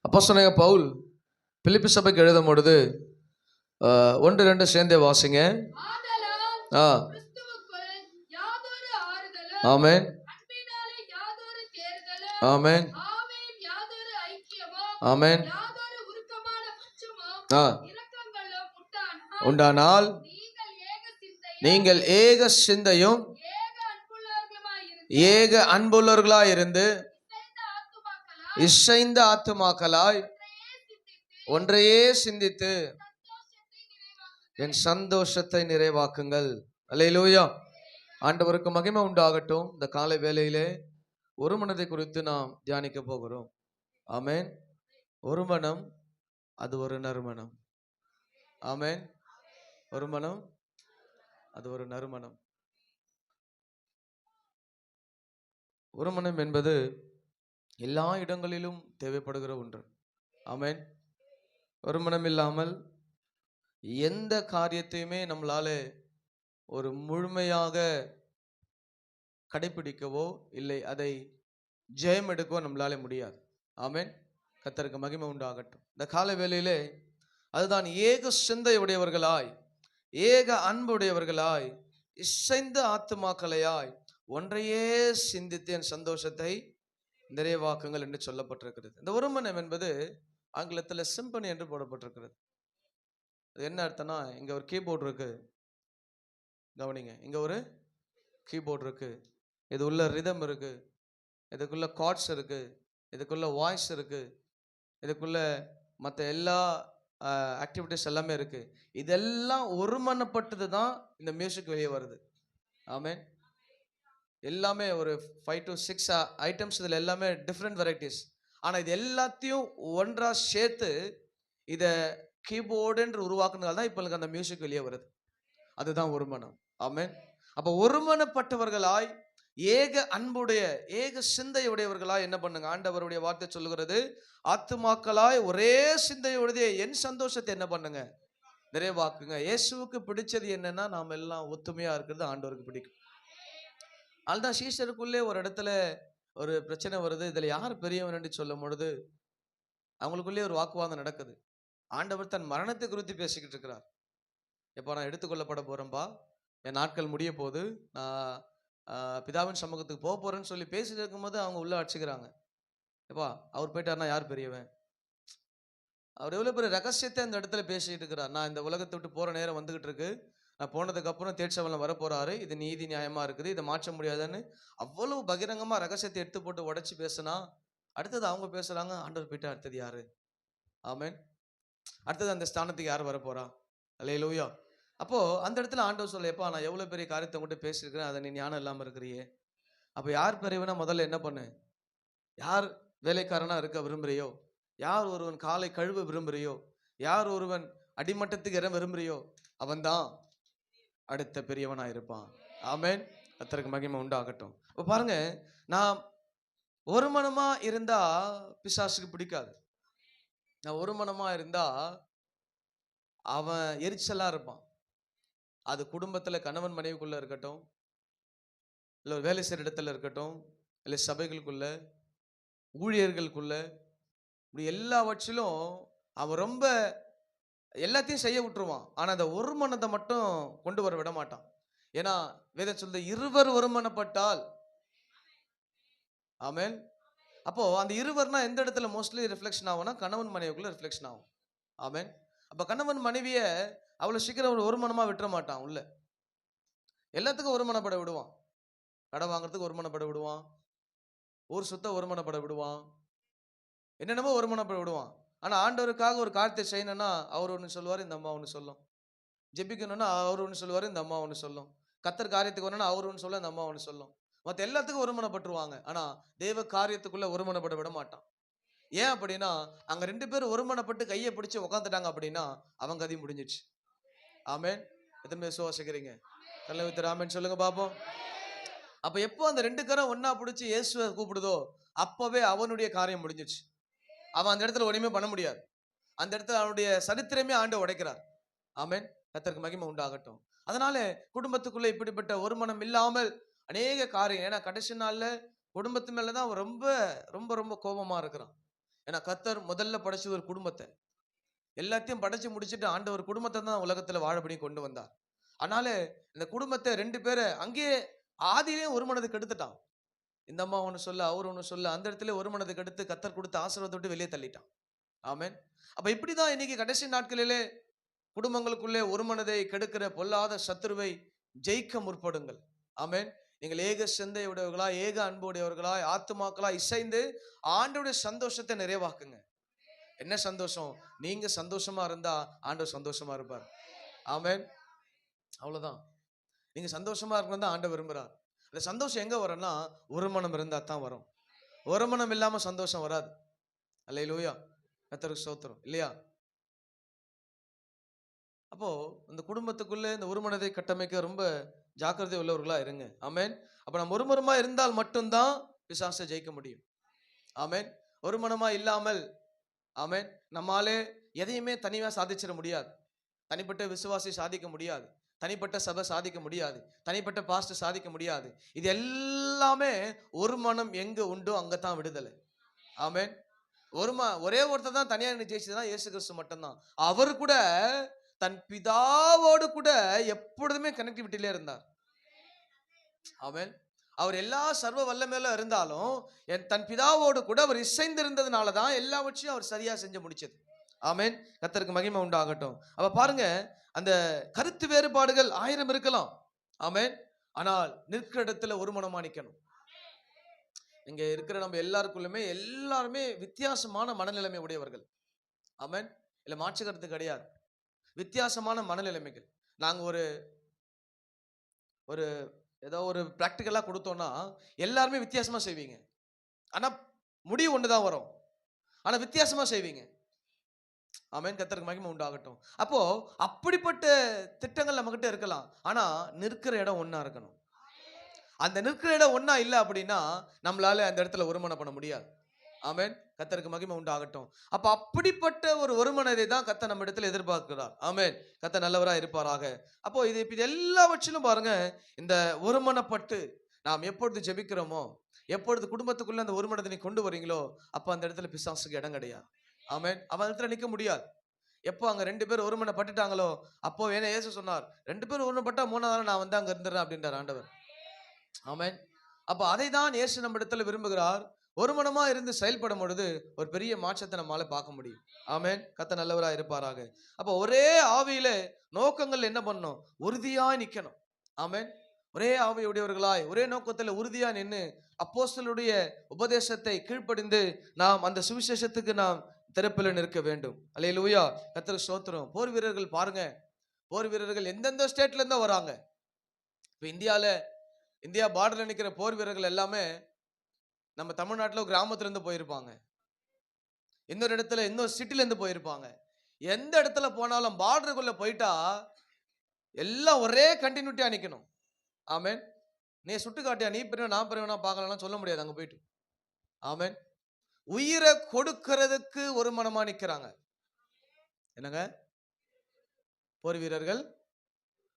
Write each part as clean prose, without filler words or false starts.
அப்போஸ்தலனாகிய பவுல் பிலிப்பி சபைக்கு எழுதும் பொழுது 1-2 சேர்ந்தே வாசிங்க. ஆதலால் ஆ கிறிஸ்துவுக்குள் யாதொரு ஆறுதலும் ஆமென் அன்பினாலே யாதொரு தேறுதலும் ஆமென் ஆவியின் யாதொரு ஐக்கியமும் ஆமென் யாதொரு உருக்கமான பட்சமும் ஆ இரக்கங்களும் உண்டானால் உண்டானால் நீங்கள் ஏக நீங்கள் ஏக சிந்தையும் சிந்தையும் ஏக அன்புள்ளவர்களுமாயிருந்து ஏக அன்புள்ளவர்களாயிருந்து இசைந்த ஆத்துமாக்களாய் இசைந்த ஆத்துமாக்களாய் ஒன்றையே சிந்தித்து ஒன்றையே சிந்தித்து சந்தோஷத்தை நிறைவாக்குங்கள். என் சந்தோஷத்தை நிறைவாக்குங்கள். அல்லேலூயா. ஆண்டவருக்கு மகிமை உண்டாகட்டும். இந்த காலை வேளையிலே ஒரு மனதை குறித்து நாம் தியானிக்க போகிறோம். ஆமென். ஒரு மனம், அது ஒரு நறுமணம். ஆமென். ஒரு மனம், அது ஒரு நறுமணம். ஒரு மனம் என்பது எல்லா இடங்களிலும் தேவைப்படுகிற ஒன்று. ஆமென். ஒரு மனம் இல்லாமல் எந்த காரியத்தையுமே நம்மளால ஒரு முழுமையாக கடைபிடிக்கவோ இல்லை அதை ஜெயம் எடுக்கவோ நம்மளால முடியாது. ஆமென். கர்த்தருக்கு மகிமை உண்டாகட்டும். இந்த காலை வேளையிலே அதுதான் ஏக சிந்தை உடையவர்களாய் ஏக அன்புடையவர்களாய் இசைந்த ஆத்துமாக்களையாய் ஒன்றையே சிந்தித்து என் சந்தோஷத்தை நிறைவாக்குங்கள் என்று சொல்லப்பட்டிருக்கிறது. இந்த ஒரு மனம் என்பது ஆங்கிலத்தில் சிம்பனி என்று போடப்பட்டிருக்கிறது. அது என்ன அர்த்தம்னா, இங்க ஒரு கீபோர்டு இருக்கு, கவனிங்க. இங்க ஒரு கீபோர்டு இருக்கு, இது உள்ள ரிதம் இருக்கு, இதுக்குள்ள கார்ட்ஸ் இருக்கு, இதுக்குள்ள வாய்ஸ் இருக்கு, இதுக்குள்ள மற்ற எல்லா ஆக்டிவிட்டிஸ் எல்லாமே இருக்கு. இதெல்லாம் ஒருமனப்பட்டது தான் இந்த மியூசிக் வெளியே வருது. ஆமென். எல்லாமே ஒரு 5 to 6 ஐட்டம்ஸ், இதில் எல்லாமே டிஃப்ரெண்ட் வெரைட்டிஸ். ஆனால் இது எல்லாத்தையும் ஒன்றா சேர்த்து இதை கீபோர்டுன்று உருவாக்குனதால தான் இப்போ எனக்கு அந்த மியூசிக் வெளியே வருது. அதுதான் ஒருமனம். ஆமென். அப்போ ஒருமனப்பட்டவர்களாய் ஏக அன்புடைய ஏக சிந்தையுடையவர்களாய் என்ன பண்ணுங்க, ஆண்டவருடைய வார்த்தை சொல்லுகிறது, ஆத்துமாக்களாய் ஒரே சிந்தையுடைய என் சந்தோஷத்தை என்ன பண்ணுங்க, நிறைவாக்குங்க. இயேசுவுக்கு பிடிச்சது என்னன்னா, நாம் எல்லாம் ஒத்துமையா இருக்கிறது ஆண்டவருக்கு பிடிக்கும். அதுதான் சீஷருக்குள்ளே ஒரு இடத்துல ஒரு பிரச்சனை வருது. இதுல யார் பெரியவன் என்று சொல்லும் பொழுது அவங்களுக்குள்ளே ஒரு வாக்குவாதம் நடக்குது. ஆண்டவர் தன் மரணத்தை குறித்து பேசிக்கிட்டு இருக்கிறார். எப்போ நான் எடுத்துக்கொள்ளப்பட போறேன்பா, என் நாட்கள் முடிய போது, நான் பிதாவின் சமூகத்துக்கு போக போறேன்னு சொல்லி பேசிட்டு இருக்கும்போது அவங்க உள்ள அடிச்சுக்கிறாங்க. எப்பா அவர் போயிட்டாருன்னா யார் பெரியவன்? அவர் எவ்வளவு பெரிய ரகசியத்தை அந்த இடத்துல பேசிட்டு இருக்கிறார். நான் இந்த உலகத்தை விட்டு போற நேரம் வந்துகிட்டு இருக்கு, நான் போனதுக்கு அப்புறம் தேர்ச்சவலம் வர போறாரு, இது நீதி நியாயமா இருக்குது, இதை மாற்ற முடியாதுன்னு அவ்வளவு பகிரங்கமா ரகசியத்தை எடுத்து போட்டு உடைச்சு பேசினா, அடுத்தது அவங்க பேசுறாங்க, ஆண்டவர் போயிட்டா அடுத்தது யாரு? ஆமென். அடுத்தது அந்த ஸ்தானத்துக்கு யார் வர போறா? அல்லேலூயா. அப்போ அந்த இடத்துல ஆண்டவர் சொல்ல, எப்பா நான் எவ்வளவு பெரிய காரியத்தை உங்கள்கிட்ட பேசியிருக்கிறேன், அதை நீ ஞானம் இல்லாம இருக்கிறியே. அப்போ யார் பெரியவனா முதல்ல என்ன பண்ணு, யார் வேலைக்காரனா இருக்க விரும்புறியோ, யார் ஒருவன் காலை கழுவ விரும்புறியோ, யார் ஒருவன் அடிமட்டத்துக்கு இற விரும்புறியோ, அவன்தான் அடுத்த பெரியவனா இருப்பான். ஆமென். கர்த்தருக்கு மகிமை உண்டாகட்டும். இப்போ பாருங்க, நான் ஒரு மனமா இருந்தா பிசாசுக்கு பிடிக்காது. நான் ஒரு மனமா இருந்தா அவன் எரிச்சலா இருப்பான். அது குடும்பத்துல கணவன் மனைவிக்குள்ள இருக்கட்டும், இல்லை வேலை செய்கிற இடத்துல இருக்கட்டும், இல்லை சபைகளுக்குள்ள, ஊழியர்களுக்குள்ள, இப்படி எல்லாவற்றிலும் அவன் ரொம்ப எல்லாத்தையும் செய்ய விட்டுருவான். ஆனா அந்த ஒரு மனத்தை மட்டும் கொண்டு வர விட மாட்டான். ஏன்னா வேதம் சொல்லுது, இருவர் ஒருமனப்பட்டால். ஆமென். அப்போ அந்த இருவர்னா எந்த இடத்துல மோஸ்ட்லி ரிஃப்ளெக்ஷன் ஆகும்னா கணவன் மனைவிக்குள்ள ரிஃப்ளெக்ஷன் ஆகும். ஆமென். அப்ப கணவன் மனைவிய அவ்வளவு சீக்கிரம் ஒரு மனமா விட்டுற மாட்டான். உள்ள எல்லாத்துக்கும் ஒருமனப்பட விடுவான். கடை வாங்குறதுக்கு ஒருமனப்பட விடுவான், ஊர் சுத்த ஒருமனப்பட விடுவான், என்னென்னமோ ஒருமனப்பட விடுவான். ஆனா ஆண்டவருக்காக ஒரு காரியத்தை செய்யணும்னா அவர் ஒன்று சொல்லுவார், இந்த அம்மா ஒன்று சொல்லும். ஜெபிக்கணும்னா அவர் ஒன்று சொல்லுவார், இந்த அம்மா ஒன்று சொல்லும். கத்தர் காரியத்துக்கு வரணும்னா அவர் ஒன்று சொல்ல, இந்த அம்மா ஒன்று சொல்லும். மற்ற எல்லாத்துக்கும் ஒருமனப்பட்டுருவாங்க. ஆனா தேவ காரியத்துக்குள்ள ஒருமனப்பட விட மாட்டான். ஏன் அப்படின்னா, அங்க 2 பேரும் ஒருமனப்பட்டு கையை பிடிச்சு உட்காந்துட்டாங்க அப்படின்னா அவங்க கதி முடிஞ்சிச்சு. ஆமென். எத்தனை பேர் விசுவாசிக்கிறீங்க? கல்ல வித்து ஆமென் சொல்லுங்க பாப்போம். அப்ப எப்போ அந்த 2 கரம் ஒன்னா பிடிச்சி இயேசுவை கூப்பிடுதோ அப்பவே அவனுடைய காரியம் முடிஞ்சிச்சு. அவன் அந்த இடத்துல ஒண்ணுமே பண்ண முடியாது. அந்த இடத்துல அவனுடைய சரித்திரமே ஆண்டு உடைக்கிறார். ஆமென். கர்த்தருக்கு மகிமை உண்டாகட்டும். அதனால குடும்பத்துக்குள்ள இப்படிப்பட்ட ஒரு மனம் இல்லாமல் அநேக காரியம், ஏன்னா கடைசி நாள்ல குடும்பத்து மேலதான் அவன் ரொம்ப ரொம்ப ரொம்ப கோபமா இருக்கிறான். ஏன்னா கர்த்தர் முதல்ல படைச்சது ஒரு குடும்பத்தை, எல்லாத்தையும் படைச்சு முடிச்சுட்டு ஆண்டவர் குடும்பத்தை தான் உலகத்துல வாழபடி கொண்டு வந்தார். அதனால இந்த குடும்பத்தை ரெண்டு பேரை அங்கேயே ஆதியிலேயே ஒரு மனதுக்கு எடுத்துட்டான். இந்த அம்மா ஒண்ணு சொல்ல, அவர் ஒண்ணு சொல்ல, அந்த இடத்துல ஒரு மனதுக்கு எடுத்து கர்த்தர் கொடுத்த ஆசீர்வாதத்தை விட்டு வெளியே தள்ளிட்டான். ஆமென். அப்ப இப்படிதான் இன்னைக்கு கடைசி நாட்களிலே குடும்பங்களுக்குள்ளே ஒரு மனதை கெடுக்கிற பொல்லாத சத்துருவை ஜெயிக்க முற்படுங்கள். ஆமென். நீங்கள் ஏக சிந்தை உடையவர்களாய், ஏக அன்பு உடையவர்களாய், ஆத்துமாக்களாய் இசைந்து ஆண்டவருடைய சந்தோஷத்தை நிறைவாக்குங்க. என்ன சந்தோஷம்? நீங்க சந்தோஷமா இருந்தா ஆண்டவர் சந்தோஷமா இருப்பார். ஆமென். அவ்வளவுதான். நீங்க சந்தோஷமா இருக்கணும் தான் ஆண்டவர் விரும்புறார். அந்த சந்தோஷம் எங்க வரும்னா ஒரு மனம் இருந்தா தான் வரும். ஒரு மனம் இல்லாம சந்தோஷம் வராது. அல்லேலூயா. கர்த்தருக்கு ஸ்தோத்திரம். இல்லையா? அப்போ இந்த குடும்பத்துக்குள்ள இந்த ஒரு மனதை கட்டமைக்க ரொம்ப ஜாக்கிரதை உள்ளவர்களா இருங்க. ஆமென். அப்ப நம்ம ஒரு மனமா இருந்தால் மட்டும்தான் பிசாசை ஜெயிக்க முடியும். ஆமென். ஒரு மனமா இல்லாமல், ஆமென், நம்மாலே எதையுமே தனியா சாதிச்சிட முடியாது. தனிப்பட்ட விசுவாசி சாதிக்க முடியாது, தனிப்பட்ட சபை சாதிக்க முடியாது, தனிப்பட்ட பாஸ்டர் சாதிக்க முடியாது. இது எல்லாமே ஒரு மனம் எங்க உண்டோ அங்கதான் விடுதலை. ஆமென். ஒரே ஒருத்தர் தான் தனியா ஜெயிச்சதுன்னா இயேசு கிறிஸ்து மட்டும்தான். அவர் கூட தன் பிதாவோடு கூட எப்பொழுதுமே கனெக்டிவிட்டியிலே இருந்தார். ஆமென். அவர் எல்லா சர்வ வல்லமையில இருந்தாலும் தன் பிதாவோடு கூட அவர் இசைந்திருந்ததுனால தான் எல்லாவற்றையும் அவர் சரியா செஞ்சு முடிச்சது. ஆமென். கர்த்தருக்கு மகிமை உண்டாகட்டும். அப்ப பாருங்க, அந்த கருத்து வேறுபாடுகள் 1000 இருக்கலாம். ஆமென். ஆனால் நிற்கிற இடத்துல ஒரு மனமா நிக்கணும். இங்க இருக்கிற நம்ம எல்லாருமே வித்தியாசமான மனநிலைமை உடையவர்கள். ஆமென். இல்ல மாற்று கருத்து கிடையாது. வித்தியாசமான மனநிலைமைகள். நாங்க ஒரு ஏதோ ஒரு பிராக்டிக்கலா கொடுத்தோம்னா எல்லாருமே வித்தியாசமா செய்வீங்க. ஆனா முடிவு ஒண்ணுதான் வரும். ஆனா வித்தியாசமா செய்வீங்க. ஆமென். கர்த்தருக்கு மகிமை உண்டாகட்டும். அப்போ அப்படிப்பட்ட திட்டங்கள் நம்ம கிட்ட இருக்கலாம். ஆனா நிற்கிற இடம் ஒண்ணா இருக்கணும். அந்த நிற்கிற இடம் ஒண்ணா இல்ல அப்படின்னா நம்மளால அந்த இடத்துல ஒருமனம் பண்ண முடியாது. ஆமென். கர்த்தருக்கு மகிமை உண்டாகட்டும். அப்ப அப்படிப்பட்ட ஒரு ஒருமனதை தான் கர்த்தர் நம்ம இடத்துல எதிர்பார்க்கிறார். ஆமென். கர்த்தர் நல்லவரா இருப்பாராக. அப்போ இது எல்லாவற்றிலும் பாருங்க, இந்த ஒருமனப்பட்டு நாம் எப்பொழுது ஜெபிக்கிறோமோ, எப்பொழுது குடும்பத்துக்குள்ள அந்த ஒருமனத்தை நீ கொண்டு வரீங்களோ, அப்ப அந்த இடத்துல பிசாசுக்கு இடம் கிடையாது. ஆமென். அவன் இடத்துல நிக்க முடியாது. எப்போ அங்க 2 பேர் ஒருமனப்பட்டுட்டாங்களோ, அப்போ வேணா இயேசு சொன்னார், 2 பேர் ஒருமனப்பட்டா 3ஆவது நான் வந்து அங்க இருந்துறேன் அப்படின்றார் ஆண்டவர். ஆமென். அப்ப அதை தான் இயேசு நம்ம இடத்துல விரும்புகிறார். ஒரு மனமா இருந்து செயல்படும் பொழுது ஒரு பெரிய மாற்றத்தை நம்மால பார்க்க முடியும். ஆமென். கர்த்தர் நல்லவரா இருப்பாராக. அப்ப ஒரே ஆவியில நோக்கங்கள் என்ன பண்ணணும்? உறுதியாய் நிக்கணும். ஆமென். ஒரே ஆவியுடையவர்களாய் ஒரே நோக்கத்துல உறுதியா நின்று அப்போஸ்தலருடைய உபதேசத்தை கீழ்ப்படிந்து நாம் அந்த சுவிசேஷத்துக்கு நாம் திறப்பில் நிற்க வேண்டும். அல்லேலூயா. கர்த்தருக்கு ஸ்தோத்திரம். போர் வீரர்கள் பாருங்க, போர் வீரர்கள் எந்தெந்த ஸ்டேட்ல இருந்தா வராங்க. இப்ப இந்தியா பார்டர்ல நிக்கிற போர் வீரர்கள் எல்லாமே நம்ம தமிழ்நாட்டுல கிராமத்துல இருந்து போயிருப்பாங்க, இன்னொரு இடத்துல இன்னொரு சிட்டில இருந்து போயிருப்பாங்க. எந்த இடத்துல போனாலும் பார்டருக்குள்ள போயிட்டா எல்லாம் ஒரே கண்டினியூட்டியா நிக்கணும். ஆமென். நீ சுட்டு காட்டியா, நீ பெரியவன் நான் பெரியவனா பார்க்கலாம் சொல்ல முடியாது அங்க போயிட்டு. ஆமென். உயிரை கொடுக்கிறதுக்கு ஒரு மனமா நிக்கிறாங்க. என்னங்க? போர் வீரர்கள்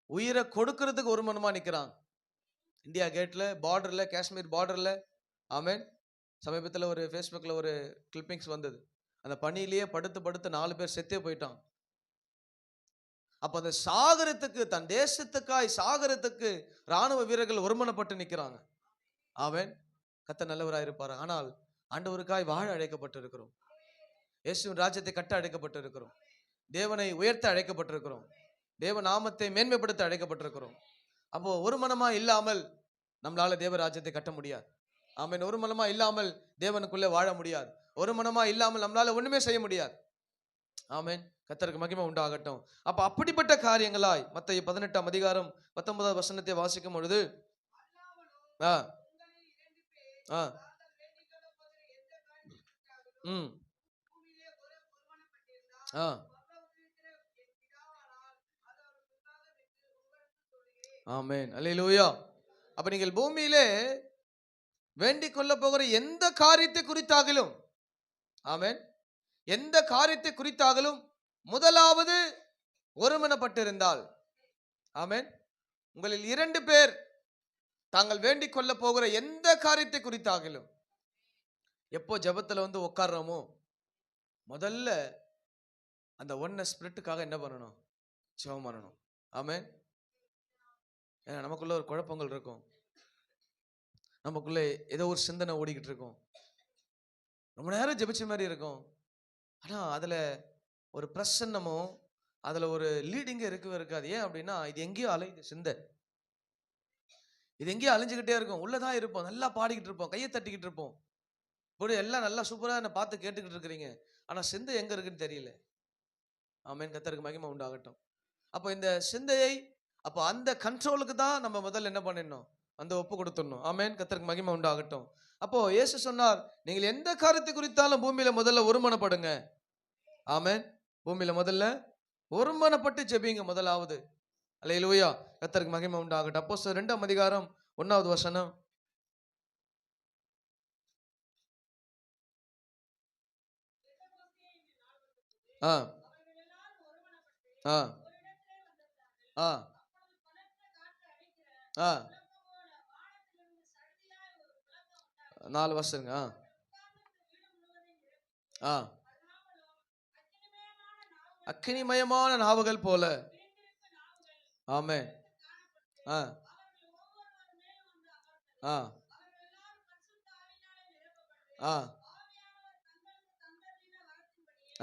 உயிரை கொடுக்கிறதுக்கு ஒரு மனமா நிக்கிறாங்க. இந்தியா கேட்ல, பார்டர்ல, காஷ்மீர் பார்டர்ல. ஆமென். சமீபத்தில் ஒரு ஃபேஸ்புக்கில் ஒரு கிளிப்பிங்ஸ் வந்தது. அந்த பணியிலேயே படுத்து 4 பேர் செத்தே போயிட்டான். அப்ப அந்த சாகரத்துக்கு, தன் தேசத்துக்காய் சாகரத்துக்கு ராணுவ வீரர்கள் ஒருமனப்பட்டு நிற்கிறாங்க. ஆமென். கர்த்தர் நல்லவராய் இருப்பார். ஆனால் ஆண்டவருக்காய் வாழ அழைக்கப்பட்டிருக்கிறோம். இயேசுவின் ராஜ்யத்தை கட்ட அழைக்கப்பட்டிருக்கிறோம். தேவனை உயர்த்த அழைக்கப்பட்டிருக்கிறோம். தேவ நாமத்தை மேன்மைப்படுத்த அழைக்கப்பட்டிருக்கிறோம். அப்போ ஒரு மனமா இல்லாமல் நம்மளால தேவ ராஜ்யத்தை கட்ட முடியாது. ஆமென். ஒரு மனமா இல்லாமல் தேவனுக்குள்ளே வாழ முடியாது. ஒரு மனமா இல்லாமல் நம்மளால ஒண்ணுமே செய்ய முடியாது. ஆமென். கர்த்தருக்கு மகிமை உண்டாகட்டும். அப்ப அப்படிப்பட்ட காரியங்களாய் மத்தேயு 18ஆம் அதிகாரம் 19வது வசனத்தை வாசிக்கும் பொழுது ஆ ஆ ம் ஆ ஆமென். அல்லேலூயா. அப்ப நீங்கள் பூமியிலே வேண்டிக் கொள்ள போகிற எந்த காரியத்தை குறித்தாகிலும், ஆமென், எந்த காரியத்தை குறித்தாகிலும் முதலாவது ஒருமனப்பட்டிருந்தால், ஆமென், உங்களில் 2 பேர் தாங்கள் வேண்டிக் கொள்ள போகிற எந்த காரியத்தை குறித்தாகிலும், எப்போ ஜெபத்துல வந்து உட்கார்றோமோ முதல்ல அந்த ஒன்ன ஸ்பிரிட்டுக்காக என்ன பண்ணணும்? ஜெபம் பண்ணணும். ஆமென். ஏன்னா நமக்குள்ள ஒரு குழப்பங்கள் இருக்கும், நமக்குள்ளே ஏதோ ஒரு சிந்தனை ஓடிக்கிட்டு இருக்கும், ரொம்ப நேரம் ஜெபிச்ச மாதிரி இருக்கும். ஆனா அதுல ஒரு பிரசன்னமும் அதுல ஒரு லீடிங்கே இருக்கவே இருக்காது. ஏன் அப்படின்னா இது எங்கேயோ அலையுது சிந்தை, இது எங்கேயோ அழிஞ்சுக்கிட்டே இருக்கும். உள்ளதான் இருப்போம், நல்லா பாடிக்கிட்டு இருப்போம், கையை தட்டிக்கிட்டு இருப்போம், இப்படி எல்லாம் நல்லா சூப்பரா என்ன பார்த்து கேட்டுக்கிட்டு இருக்கிறீங்க. ஆனா சிந்தை எங்க இருக்குன்னு தெரியல. ஆமென். கர்த்தருக்கு மகிமை உண்டாகட்டும். அப்போ இந்த சிந்தையை, அப்போ அந்த கண்ட்ரோலுக்கு தான் நம்ம முதல்ல என்ன பண்ணிடணும்? அந்த ஒப்பு கொடுத்துடணும். ஆமென். கர்த்தருக்கு மகிமை உண்டாகட்டும். அப்போ இயேசு சொன்னார், நீங்கள் எந்த காரியத்தை குறித்தாலும் பூமியில முதல்ல ஒருமனப்படுங்க. ஆமென். பூமியில முதல்ல ஒருமனப்பட்டு ஜெபிங்க முதலாவது. அல்லேலூயா. கர்த்தருக்கு மகிமை உண்டாகட்டும். அப்போஸ்தலர் 2ஆம் அதிகாரம் 1வது வசனம். ஆ ஆ ஆ ஆ 4 வருஷங்க. ஆ அக்கினிமயமான நாவுகள் போல. ஆமென். ஆ ஆ ஆ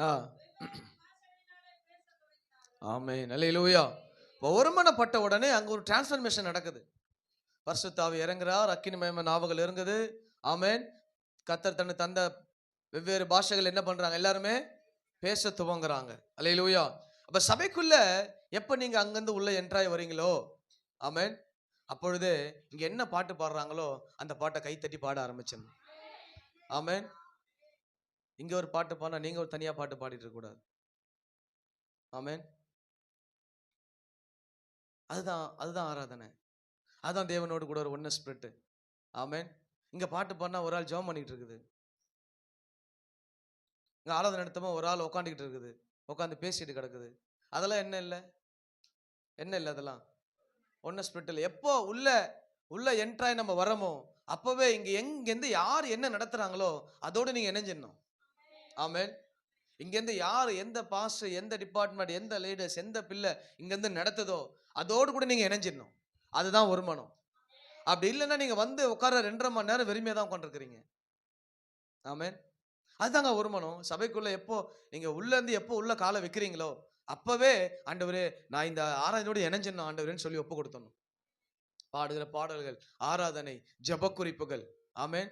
ஆ ஆமென். அல்லேலூயா. ஒருமனப்பட்ட உடனே அங்க ஒரு டிரான்ஸ்ஃபர்மேஷன் நடக்குது. பரிசுத்த ஆவி இறங்குறார், அக்கினிமயமான நாவுகள் இறங்குது. ஆமென். கர்த்தர் தன்னை தந்த வெவ்வேறு பாஷைகள் என்ன பண்றாங்க? எல்லாருமே பேச துவங்குறாங்க. அல்லேலூயா. அப்ப சபைக்குள்ள எப்ப நீங்க அங்கிருந்து உள்ள என்ட்ராய் வரீங்களோ, ஆமென், அப்பொழுது இங்க என்ன பாட்டு பாடுறாங்களோ அந்த பாட்டை கைத்தட்டி பாட ஆரம்பிச்சிடணும். ஆமென். இங்க ஒரு பாட்டு பாடினா நீங்க ஒரு தனியா பாட்டு பாடிட்டு இருக்க கூடாது. ஆமென். அதுதான் அதுதான் ஆராதனை. அதுதான் தேவனோடு கூட ஒரு ஒன்ன ஸ்பிரிட். ஆமென். இங்க பாட்டு பாடினா ஒரு ஆள் ஜெபம் பண்ணிட்டு இருக்குது, இங்க ஆராதனை நடத்தமா ஒரு ஆள் உட்காந்துக்கிட்டு இருக்குது, உட்காந்து பேசிட்டு கிடக்குது. அதெல்லாம் என்ன இல்லை? என்ன இல்லை அதெல்லாம்? ஒன்ன ஸ்பிரிட் இல்லை. எப்போ உள்ள உள்ள என்ட்ராய் நம்ம வரமோ அப்பவே இங்க எங்கிருந்து யார் என்ன நடத்துறாங்களோ அதோடு நீங்க இணைஞ்சிடணும். ஆமென். இங்கேருந்து யார் எந்த பாஸ், எந்த டிபார்ட்மெண்ட், எந்த லீடர்ஸ், எந்த பிள்ளை இங்கேருந்து நடத்துதோ அதோடு கூட நீங்க இணைஞ்சிடணும். அதுதான் ஒரு மனம். அப்படி இல்லைன்னா நீங்க வந்து உட்கார 2.5 மணி நேரம் வெறுமையா தான் உட்காந்துருக்கிறீங்க. ஆமென். அதுதாங்க ஒரு மனம். சபைக்குள்ள எப்போ நீங்க உள்ள இருந்து எப்போ உள்ள காலை வைக்கிறீங்களோ அப்பவே ஆண்டவரே நான் இந்த ஆராதனையோடு இணைஞ்சிடணும் ஆண்டவரேன்னு சொல்லி ஒப்பு கொடுத்தணும். பாடுகிற பாடல்கள், ஆராதனை, ஜெப குறிப்புகள். ஆமென்.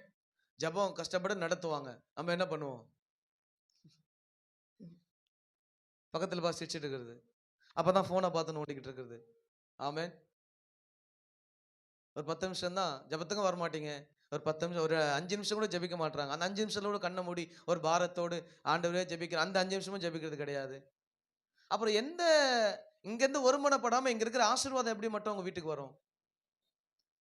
ஜெபம் கஷ்டப்பட்டு நடத்துவாங்க, நம்ம என்ன பண்ணுவோம்? பக்கத்துல பார்த்து சிரிச்சிட்டு இருக்கிறது, அப்பதான் போனை பார்த்து நோண்டிக்கிட்டு இருக்கிறது. ஆமென். ஒரு 10 நிமிஷம் தான் ஜெபத்துக்கும் வர மாட்டீங்க. ஒரு 10 நிமிஷம், ஒரு 5 நிமிஷம் கூட ஜெபிக்க மாட்டாங்க. அந்த 5 நிமிஷத்துல கூட கண்ணை மூடி ஒரு பாரத்தோடு ஆண்டவரே ஜெபிக்கிற அந்த 5 நிமிஷமும் ஜெபிக்கிறது கிடையாது. அப்புறம் எந்த இங்கிருந்து ஒருமனப்படாம இங்க இருக்கிற ஆசீர்வாதம் எப்படி மட்டும் உங்க வீட்டுக்கு வரும்?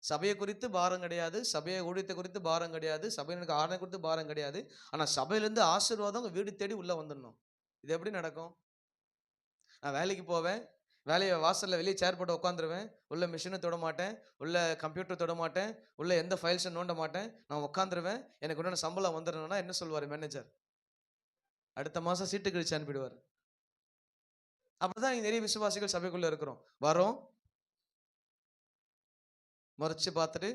சபையை குறித்து பாரம் கிடையாது, சபையை ஊழியத்தை குறித்து பாரம் கிடையாது, சபையினுக்கு ஆராதனை குறித்து பாரம் கிடையாது. ஆனா சபையிலேருந்து ஆசீர்வாதம் உங்க வீடு தேடி உள்ள வந்துடணும். இது எப்படி நடக்கும்? நான் வேலைக்கு போவேன், வேலையை வாசல்ல வெளியே சேர் போட்டு உட்காந்துருவேன், உள்ள மிஷினை தொட மாட்டேன், உள்ள கம்ப்யூட்டர் தொட மாட்டேன், உள்ள எந்த ஃபைல்ஸை நோண்ட மாட்டேன், நான் உட்காந்துருவேன். எனக்கு உடனே சம்பளம் வந்துடணும்னா என்ன சொல்வார் மேனேஜர்? அடுத்த மாசம் சீட்டு கழிச்சு அனுப்பிடுவார். அப்படிதான் இங்க நிறைய விசுவாசிகள் சபைக்குள்ள இருக்கிறோம். வரோம், முறைச்சு பார்த்துட்டு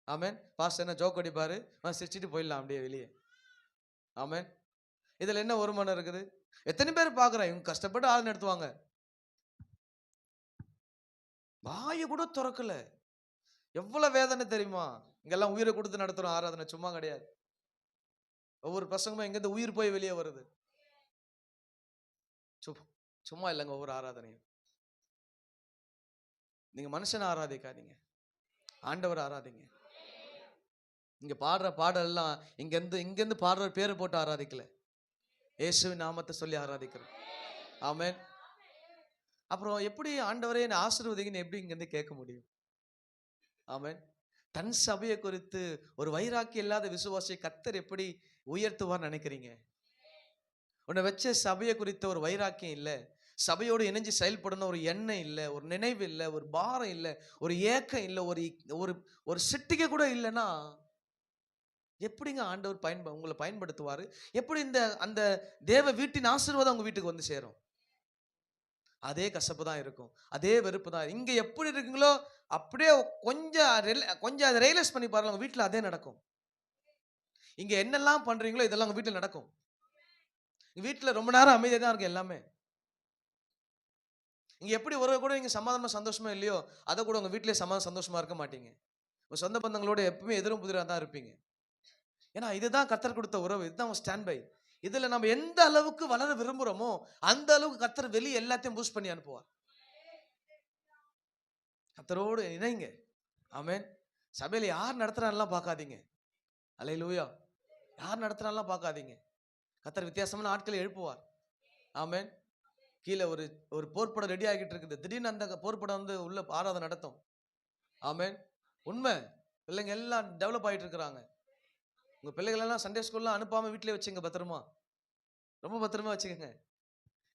ஆமென், பாஸ்டர் என்ன ஜோக் அடிப்பாரு, சிரிச்சிட்டு போயிடலாம் அப்படியே வெளியே. ஆமென். இதுல என்ன ஒரு மனம் இருக்குது? எத்தனை பேர் பார்க்குறேன், இவங்க கஷ்டப்பட்டு ஆள் நடத்துவாங்க, வாயை கூட திறக்கல. எவ்வளவு வேதனை தெரியுமா? இங்கெல்லாம் உயிரை கொடுத்து நடத்துறோம் ஆராதனை, சும்மா கிடையாது. ஒவ்வொரு பிரசங்கமும் எங்கிருந்து உயிர் போய் வெளியே வருது. சும்மா இல்லைங்க ஒவ்வொரு ஆராதனையும். நீங்க மனுஷனை ஆராதிக்காதீங்க, ஆண்டவர் ஆராதிங்க. இங்க பாடுற பாடல் எல்லாம் இங்கிருந்து பாடுற பேரை போட்டு ஆராதிக்கல, இயேசுவின் நாமத்தை சொல்லி ஆராதிக்கிறோம். ஆமென். அப்புறம் எப்படி ஆண்டவரே என்னை ஆசீர்வதிங்கன்னு எப்படி இங்கிருந்து கேட்க முடியும்? ஆமென். தன் சபையை குறித்து ஒரு வைராக்கியம் இல்லாத விசுவாசியை கர்த்தர் எப்படி உயர்த்துவார் நினைக்கிறீங்க? உன்னை வச்ச சபையை குறித்த ஒரு வைராக்கியம் இல்லை, சபையோடு இணைஞ்சு செயல்படணும் ஒரு எண்ணம் இல்லை, ஒரு நினைவு இல்லை, ஒரு பாரம் இல்லை, ஒரு ஏக்கம் இல்லை, ஒரு ஒரு ஒரு சிட்டிகை கூட இல்லைன்னா எப்படிங்க ஆண்டவர் உங்களை பயன்படுத்துவாரு? எப்படி அந்த தேவ வீட்டின் ஆசீர்வாதம் உங்க வீட்டுக்கு வந்து சேரும்? அதே கசப்பு தான் இருக்கும், அதே வெறுப்பு தான். இங்க எப்படி இருக்கீங்களோ அப்படியே கொஞ்சம் அதை ரியலைஸ் பண்ணி பாருங்க, உங்க வீட்டுல அதே நடக்கும். இங்க என்னெல்லாம் பண்றீங்களோ இதெல்லாம் உங்க வீட்டுல நடக்கும். வீட்டுல ரொம்ப நேரம் அமைதியா தான் இருக்கும் எல்லாமே. இங்க எப்படி உறவு கூட நீங்க சமாதானமா சந்தோஷமா இல்லையோ, அதை கூட உங்க வீட்டிலேயே சந்தோஷமா இருக்க மாட்டீங்க. உங்க சொந்த பந்தங்களோட எப்பவுமே எதிரும் புதிரா தான் இருப்பீங்க. ஏன்னா இதுதான் கர்த்தர் கொடுத்த உறவு, இதுதான் ஸ்டாண்ட் பை. இதுல நம்ம எந்த அளவுக்கு வளர விரும்புறோமோ அந்த அளவுக்கு கர்த்தர் வெளியே எல்லாத்தையும் பூஸ்ட் பண்ணி அனுப்புவார். கர்த்தரோடு இணைங்க. ஆமென். சபையில யார் நடத்துறான்லாம் பார்க்காதீங்க. அல்லேலூயா. யார் நடத்துறான்லாம் பார்க்காதீங்க. கர்த்தர் வித்தியாசமான ஆட்களை எழுப்புவார். ஆமென். கீழே ஒரு ஒரு போர்ப்படம் ரெடி ஆகிட்டு இருக்குது. திடீர்னு அந்த போர்ப்படம் வந்து உள்ள ஆராதனை நடத்தும். ஆமென். உண்மை. பிள்ளைங்க எல்லாம் டெவலப் ஆயிட்டு இருக்கிறாங்க. உங்க பிள்ளைகள் எல்லாம் சண்டே ஸ்கூல்லாம் அனுப்பாம வீட்டிலே வச்சுங்க பத்திரமா. ரொம்ப பத்திரமா வச்சுக்கோங்க.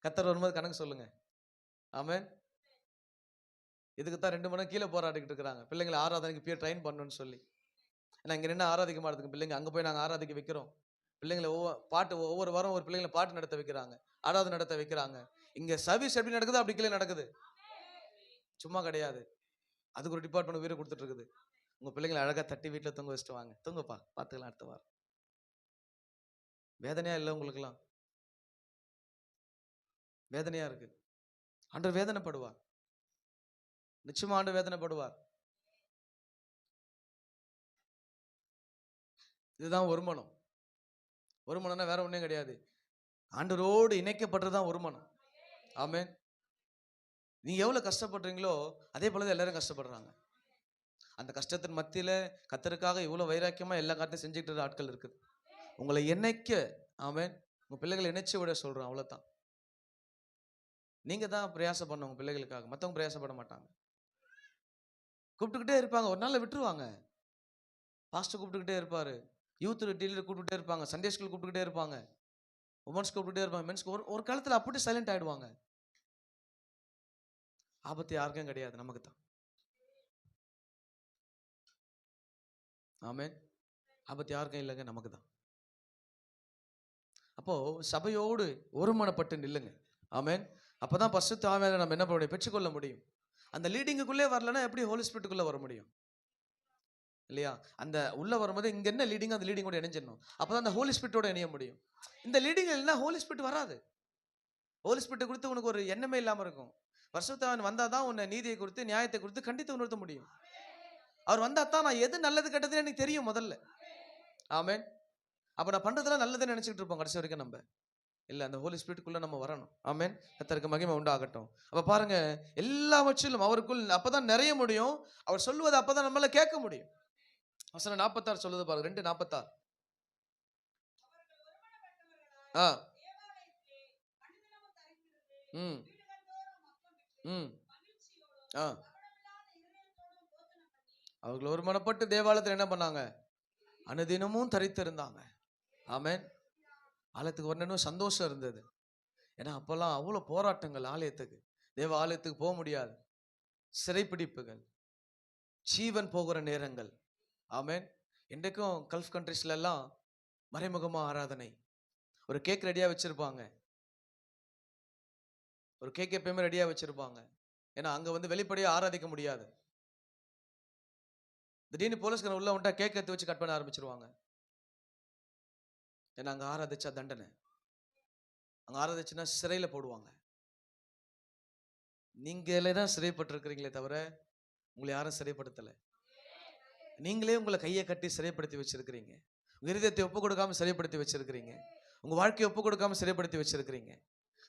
கர்த்தர் வரும்போது கணக்கு சொல்லுங்க. ஆமென். இதுக்கு தான் 2 மணி நேரம் கீழே போராடிக்கிட்டு இருக்கிறாங்க. பிள்ளைங்களை ஆராதனைக்கு போய் ட்ரெயின் பண்ணணும்னு சொல்லி. ஏன்னா இங்க நின்று ஆராதிக்க மாட்டேங்குது பிள்ளைங்க. அங்க போய் நாங்க ஆராதிக்க வைக்கிறோம். பிள்ளைங்களை ஒவ்வொரு வாரம் ஒரு பிள்ளைங்களை பாட்டு நடத்த வைக்கிறாங்க, ஆராதனை நடத்த வைக்கிறாங்க. இங்க சர்வீஸ் எப்படி நடக்குது அப்படி கீழே நடக்குது. சும்மா கிடையாது. அதுக்கு ஒரு டிபார்ட்மெண்ட் உயிரை கொடுத்துட்டு இருக்குது. உங்க பிள்ளைங்களை அழகா தட்டி வீட்டுல தூங்க வச்சுட்டு வாங்க. தூங்கப்பா, பார்த்துக்கலாம் அடுத்த வாரம். வேதனையா இல்லை உங்களுக்குலாம்? வேதனையா இருக்கு. ஆண்டவர் வேதனைப்படுவார். நிச்சயமா ஆண்டவர் வேதனைப்படுவார். இதுதான் ஒரு மனம். ஒரு மனம்னா வேற ஒன்றும் கிடையாது. ஆண்டவரோடு இணைக்கப்படுறதுதான் ஒரு மனம். ஆமென். நீங்க எவ்வளவு கஷ்டப்படுறீங்களோ அதே போலதான் எல்லாரும் கஷ்டப்படுறாங்க. அந்த கஷ்டத்தின் மத்தியில கர்த்தருக்காக இவ்வளவு வைராக்கியமா எல்லா காரியத்தையும் செஞ்சுக்கிட்டு இருக்கிற ஆட்கள் இருக்குது. உங்களை இணைக்க, ஆமென், உங்க பிள்ளைகளை இணைச்சு விட சொல்றேன். அவ்வளவுதான். நீங்க தான் பிரயாசம் பண்ண உங்க பிள்ளைகளுக்காக. மத்தவங்க பிரயாசப்பட மாட்டாங்க. கூப்பிட்டுக்கிட்டே இருப்பாங்க, ஒரு நாள்ல விட்டுருவாங்க. பாஸ்டர் கூப்பிட்டுக்கிட்டே இருப்பாரு, யூத் டீலர் கூப்பிட்டுட்டே இருப்பாங்க, சண்டே ஸ்கூல் கூப்பிட்டுக்கிட்டே இருப்பாங்க, உமன்ஸ் கூப்பிட்டுட்டே இருப்பாங்க, மென்ஸ் ஒரு காலத்துல அப்படியே சைலண்ட் ஆயிடுவாங்க. ஆபத்து யாருக்கும் கிடையாது, நமக்கு தான். ஆமென். ஆபத்து யாருக்கும் இல்லைங்க, நமக்கு தான். அப்போ சபையோடு ஒருமனப்பட்டு நில்லுங்க. ஆமென். அப்பதான் பரிசுத்த ஆவியானவரை நம்ம என்ன பண்ண முடியும்? பெற்றுக்கொள்ள முடியும். அந்த லீடிங்குக்குள்ளே வரலன்னா எப்படி ஹோலி ஸ்பிரிட்டுக்குள்ள வர முடியும்? இல்லையா? அந்த உள்ள வரும்போது இங்க என்ன லீடிங், அந்த லீடிங்கோட இணைஞ்சிடணும். அப்பதான் அந்த ஹோலி ஸ்பிரிட்டோட இணைய முடியும். இந்த லீடிங் இல்லைன்னா ஹோலி ஸ்பிரிட் வராது. ஹோலி ஸ்பிரிட்டை குறித்து உனக்கு ஒரு எண்ணமே இல்லாம இருக்கும். பரிசுத்த ஆவியானவர் வந்தாதான் உன்னை நீதியை குறித்து, நியாயத்தை குறித்து கண்டித்து உணர்த்த முடியும். அவர் வந்தா தான் நான் எது நல்லது கெட்டதுன்னு எனக்கு தெரியும் முதல்ல. ஆமென். அப்ப நான் பண்றதெல்லாம் நல்லதுன்னு நினைச்சிட்டு இருப்போம் கடைசி வரைக்கும். நம்ம இல்ல, அந்த ஹோலி ஸ்பிரிட்டுக்குள்ள நம்ம வரணும். ஆமென். கர்த்தருக்கு மகிமை உண்டாகட்டும். அப்ப பாருங்க, எல்லாவற்றிலும் அவருக்குள் அப்பதான் நிறைய முடியும். அவர் சொல்லுவது அப்பதான் நம்மளால கேட்க முடியும். வசனம் 46 சொல்லுது பாருங்க, 2:46. ஆ. ம். ம். ஆ. அவர்கள் ஒருமனப்பட்டு தேவாலயத்தில் என்ன பண்ணாங்க? அனுதினமும் தரித்திருந்தாங்க. ஆமென். ஆலயத்துக்கு வரணும் சந்தோஷம் இருந்தது. ஏன்னா அப்பெல்லாம் அவ்வளவு போராட்டங்கள் ஆலயத்துக்கு, தேவ ஆலயத்துக்கு போக முடியாது. சிறைப்பிடிப்புகள், ஜீவன் போகிற நேரங்கள். ஆமென். இன்றைக்கும் கல்ஃப் கண்ட்ரீஸ்ல எல்லாம் மறைமுகமா ஆராதனை. ஒரு கேக் ரெடியா வச்சிருப்பாங்க. ஒரு கேக் எப்பயுமே ரெடியா வச்சிருப்பாங்க. ஏன்னா அங்க வந்து வெளிப்படையா ஆராதிக்க முடியாது. திடீர்னு போலீஸ்காரன் உள்ள வந்துட்டா கேக் எடுத்து வச்சு கட் பண்ண ஆரம்பிச்சிருவாங்க. ஏன்னா அங்க ஆராதிச்சா தண்டனை. அங்க ஆராதிச்சுன்னா சிறையில போடுவாங்க. நீங்களே தான் சிறைப்பட்டிருக்கிறீங்களே தவிர உங்களை யாரும் சிறைப்படுத்தல. நீங்களே உங்களை கையை கட்டி சிறைப்படுத்தி வச்சிருக்கிறீங்க. உங்க இருதயத்தை ஒப்பு கொடுக்காம சிறைப்படுத்தி வச்சிருக்கிறீங்க. உங்க வாழ்க்கையை ஒப்பு கொடுக்காம சிறைப்படுத்தி வச்சிருக்கிறீங்க.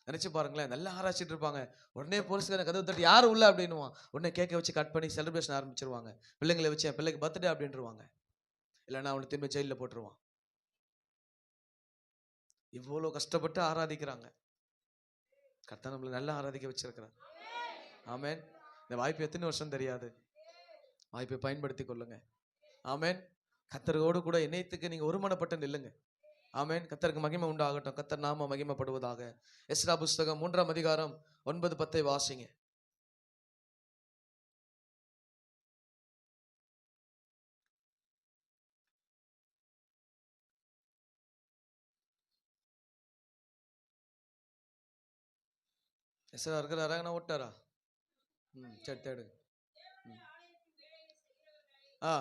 நினைச்சு பாருங்களேன். நல்லா ஆராய்ச்சிட்டு இருப்பாங்க. உடனே போலீஸ்காரன் கதவு தட்டி யாரும் உள்ள அப்படின்னுவான். உடனே கேட்க வச்சு கட் பண்ணி செலிப்ரேஷன் ஆரம்பிச்சிருவாங்க. பிள்ளைங்களை வச்சு என் பிள்ளைக்கு பர்த்டே அப்படின்ட்டுருவாங்க. இல்லைன்னா அவனை திரும்ப ஜெயிலில் போட்டுருவான். இவ்வளோ கஷ்டப்பட்டு ஆராதிக்கிறாங்க. கர்த்தர் நம்மளை நல்லா ஆராதிக்க வச்சிருக்கிறார். ஆமென். இந்த வாய்ப்பு எத்தனை வருஷம் தெரியாது. வாய்ப்பை பயன்படுத்தி கொள்ளுங்க. ஆமென். கர்த்தரோடு கூட இணையத்துக்கு நீங்க ஒருமனப்பட்டு நில்லுங்க. ஆமென். கர்த்தருக்கு மகிமை உண்டாகட்டும். கர்த்தர் நாம மகிமைப்படுவதாக. எஸ்றா புஸ்தகம் 3ஆம் அதிகாரம் 9-10 வாசிங்க. எஸ்ரா இருக்கிறாரா நான் ஓட்டாரா? சரி தேடு. ஆ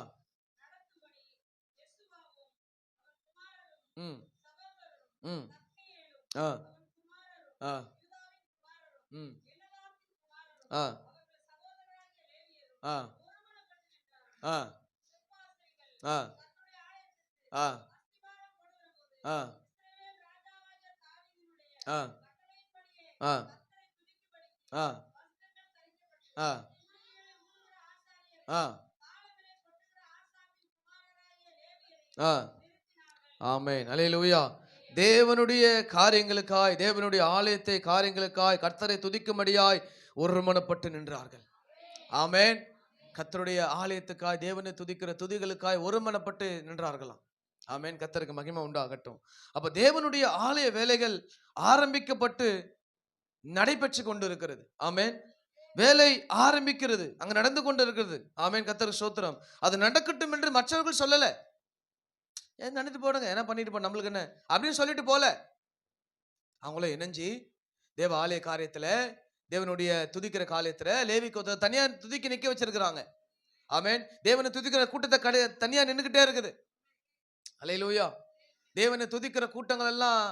ம் ம் ஆ ஆ ம் ஆ ஆ ஆ ஆ ஆ ஆ ஆ ஆ ஆ ஆ ஆ ஆ ஆமென். அல்லேலூயா. தேவனுடைய காரியங்களுக்காய், தேவனுடைய ஆலயத்தை காரியங்களுக்காய் கர்த்தரை துதிக்கும்படியாய் ஒருமனப்பட்டு நின்றார்கள். ஆமென். கர்த்தருடைய ஆலயத்துக்காய், தேவனை துதிக்கிற துதிகளுக்காய் ஒருமனப்பட்டு நின்றார்களாம். ஆமென். கர்த்தருக்கு மகிமை உண்டாகட்டும். அப்ப தேவனுடைய ஆலய வேலைகள் ஆரம்பிக்கப்பட்டு நடைபெற்று கொண்டிருக்கிறது. ஆமென். வேலை ஆரம்பிக்கிறது, அங்க நடந்து கொண்டிருக்கிறது. ஆமென். கர்த்தருக்கு ஸ்தோத்திரம். அது நடக்கட்டும் என்று மற்றவர்கள் சொல்லல. ஏன் நடந்து போடுங்க, என்ன பண்ணிட்டு போ, நம்மளுக்கு என்ன அப்படின்னு சொல்லிட்டு போல. அவங்கள இணைஞ்சி தேவ ஆலய காரியத்துல, தேவனுடைய துதிக்கிற காரியத்துல லேவிக்கு தனியா துதிக்க நிக்க வச்சிருக்கிறாங்க. ஆமென். தேவனை துதிக்கிற கூட்டத்தை தனியா நின்னுகிட்டே இருக்குது. அல்லேலூயா. தேவனை துதிக்கிற கூட்டங்கள் எல்லாம்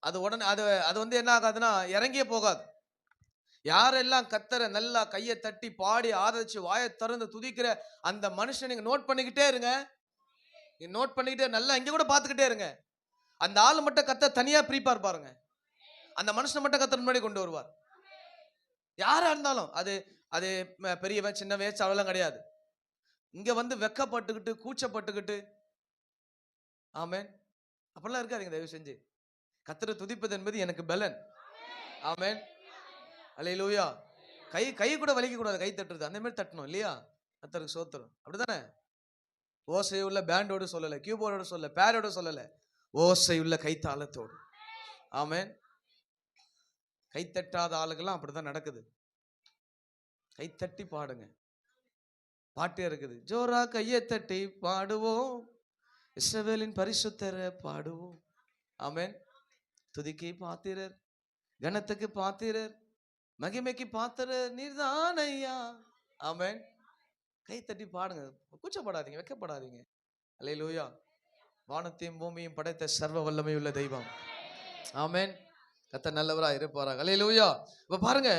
அது உடனே அது அது வந்து என்ன ஆகாதுன்னா இறங்கியே போகாது. யாரெல்லாம் கத்தரை நல்லா கையை தட்டி பாடி ஆதரிச்சு வாயை திறந்து துதிக்கிற அந்த மனுஷன் நீங்க நோட் பண்ணிக்கிட்டே இருங்க. நோட் பண்ணிக்கிட்டே நல்லா இங்க கூட பார்த்துக்கிட்டே இருங்க. அந்த ஆள் மட்டும் கத்த தனியா பிரிப்பார் பாருங்க. அந்த மனுஷனை மட்டும் கத்தர் முன்னாடி கொண்டு வருவார். யாரா இருந்தாலும் அது அது பெரியவன் சின்னவன் அதெல்லாம் கிடையாது. இங்க வந்து வெக்கப்பட்டுக்கிட்டு கூச்சப்பட்டுக்கிட்டு, ஆமென், அப்படிலாம் இருக்காதீங்க தயவு செஞ்சு. கத்தரை துதிப்பது என்பது எனக்கு பலன். ஆமென். அல்லேலூயா. கை கை கூட வலிக்க கூடாது, கை தட்டுறது அந்த மாதிரி தட்டணும் இல்லையா? கத்தருக்கு சோத்திரம். அப்படிதானே? ஓசை உள்ள பேண்டோடு சொல்லல, கீபோர்டோட சொல்லல, பேரோட சொல்லல, ஓசை உள்ள கைத்தாளத்தோடு. ஆமென். கைத்தட்டாத ஆளுகெல்லாம் அப்படிதான் நடக்குது. கைத்தட்டி பாடுங்க. பாட்டே இருக்குது, ஜோரா கையை தட்டி பாடுவோம், இஸ்ரவேலின் பரிசுத்தரை பாடுவோம். ஆமென். துதிக்கு பாத்திரர், கனத்துக்கு பாத்திரர், மகிமைக்கு பாத்திரர் நீர்தான் ஐயா. ஆமென். கை தட்டி பாடுங்க, கூச்சப்படாதீங்க, வெக்கப்படாதீங்க. அல்லேலூயா. வானத்தையும் பூமியும் படைத்த சர்வ வல்லமை உள்ள தெய்வம். ஆமென். கர்த்தர் நல்லவரா இருப்பாராக. அல்லேலூயா. இப்ப பாருங்க,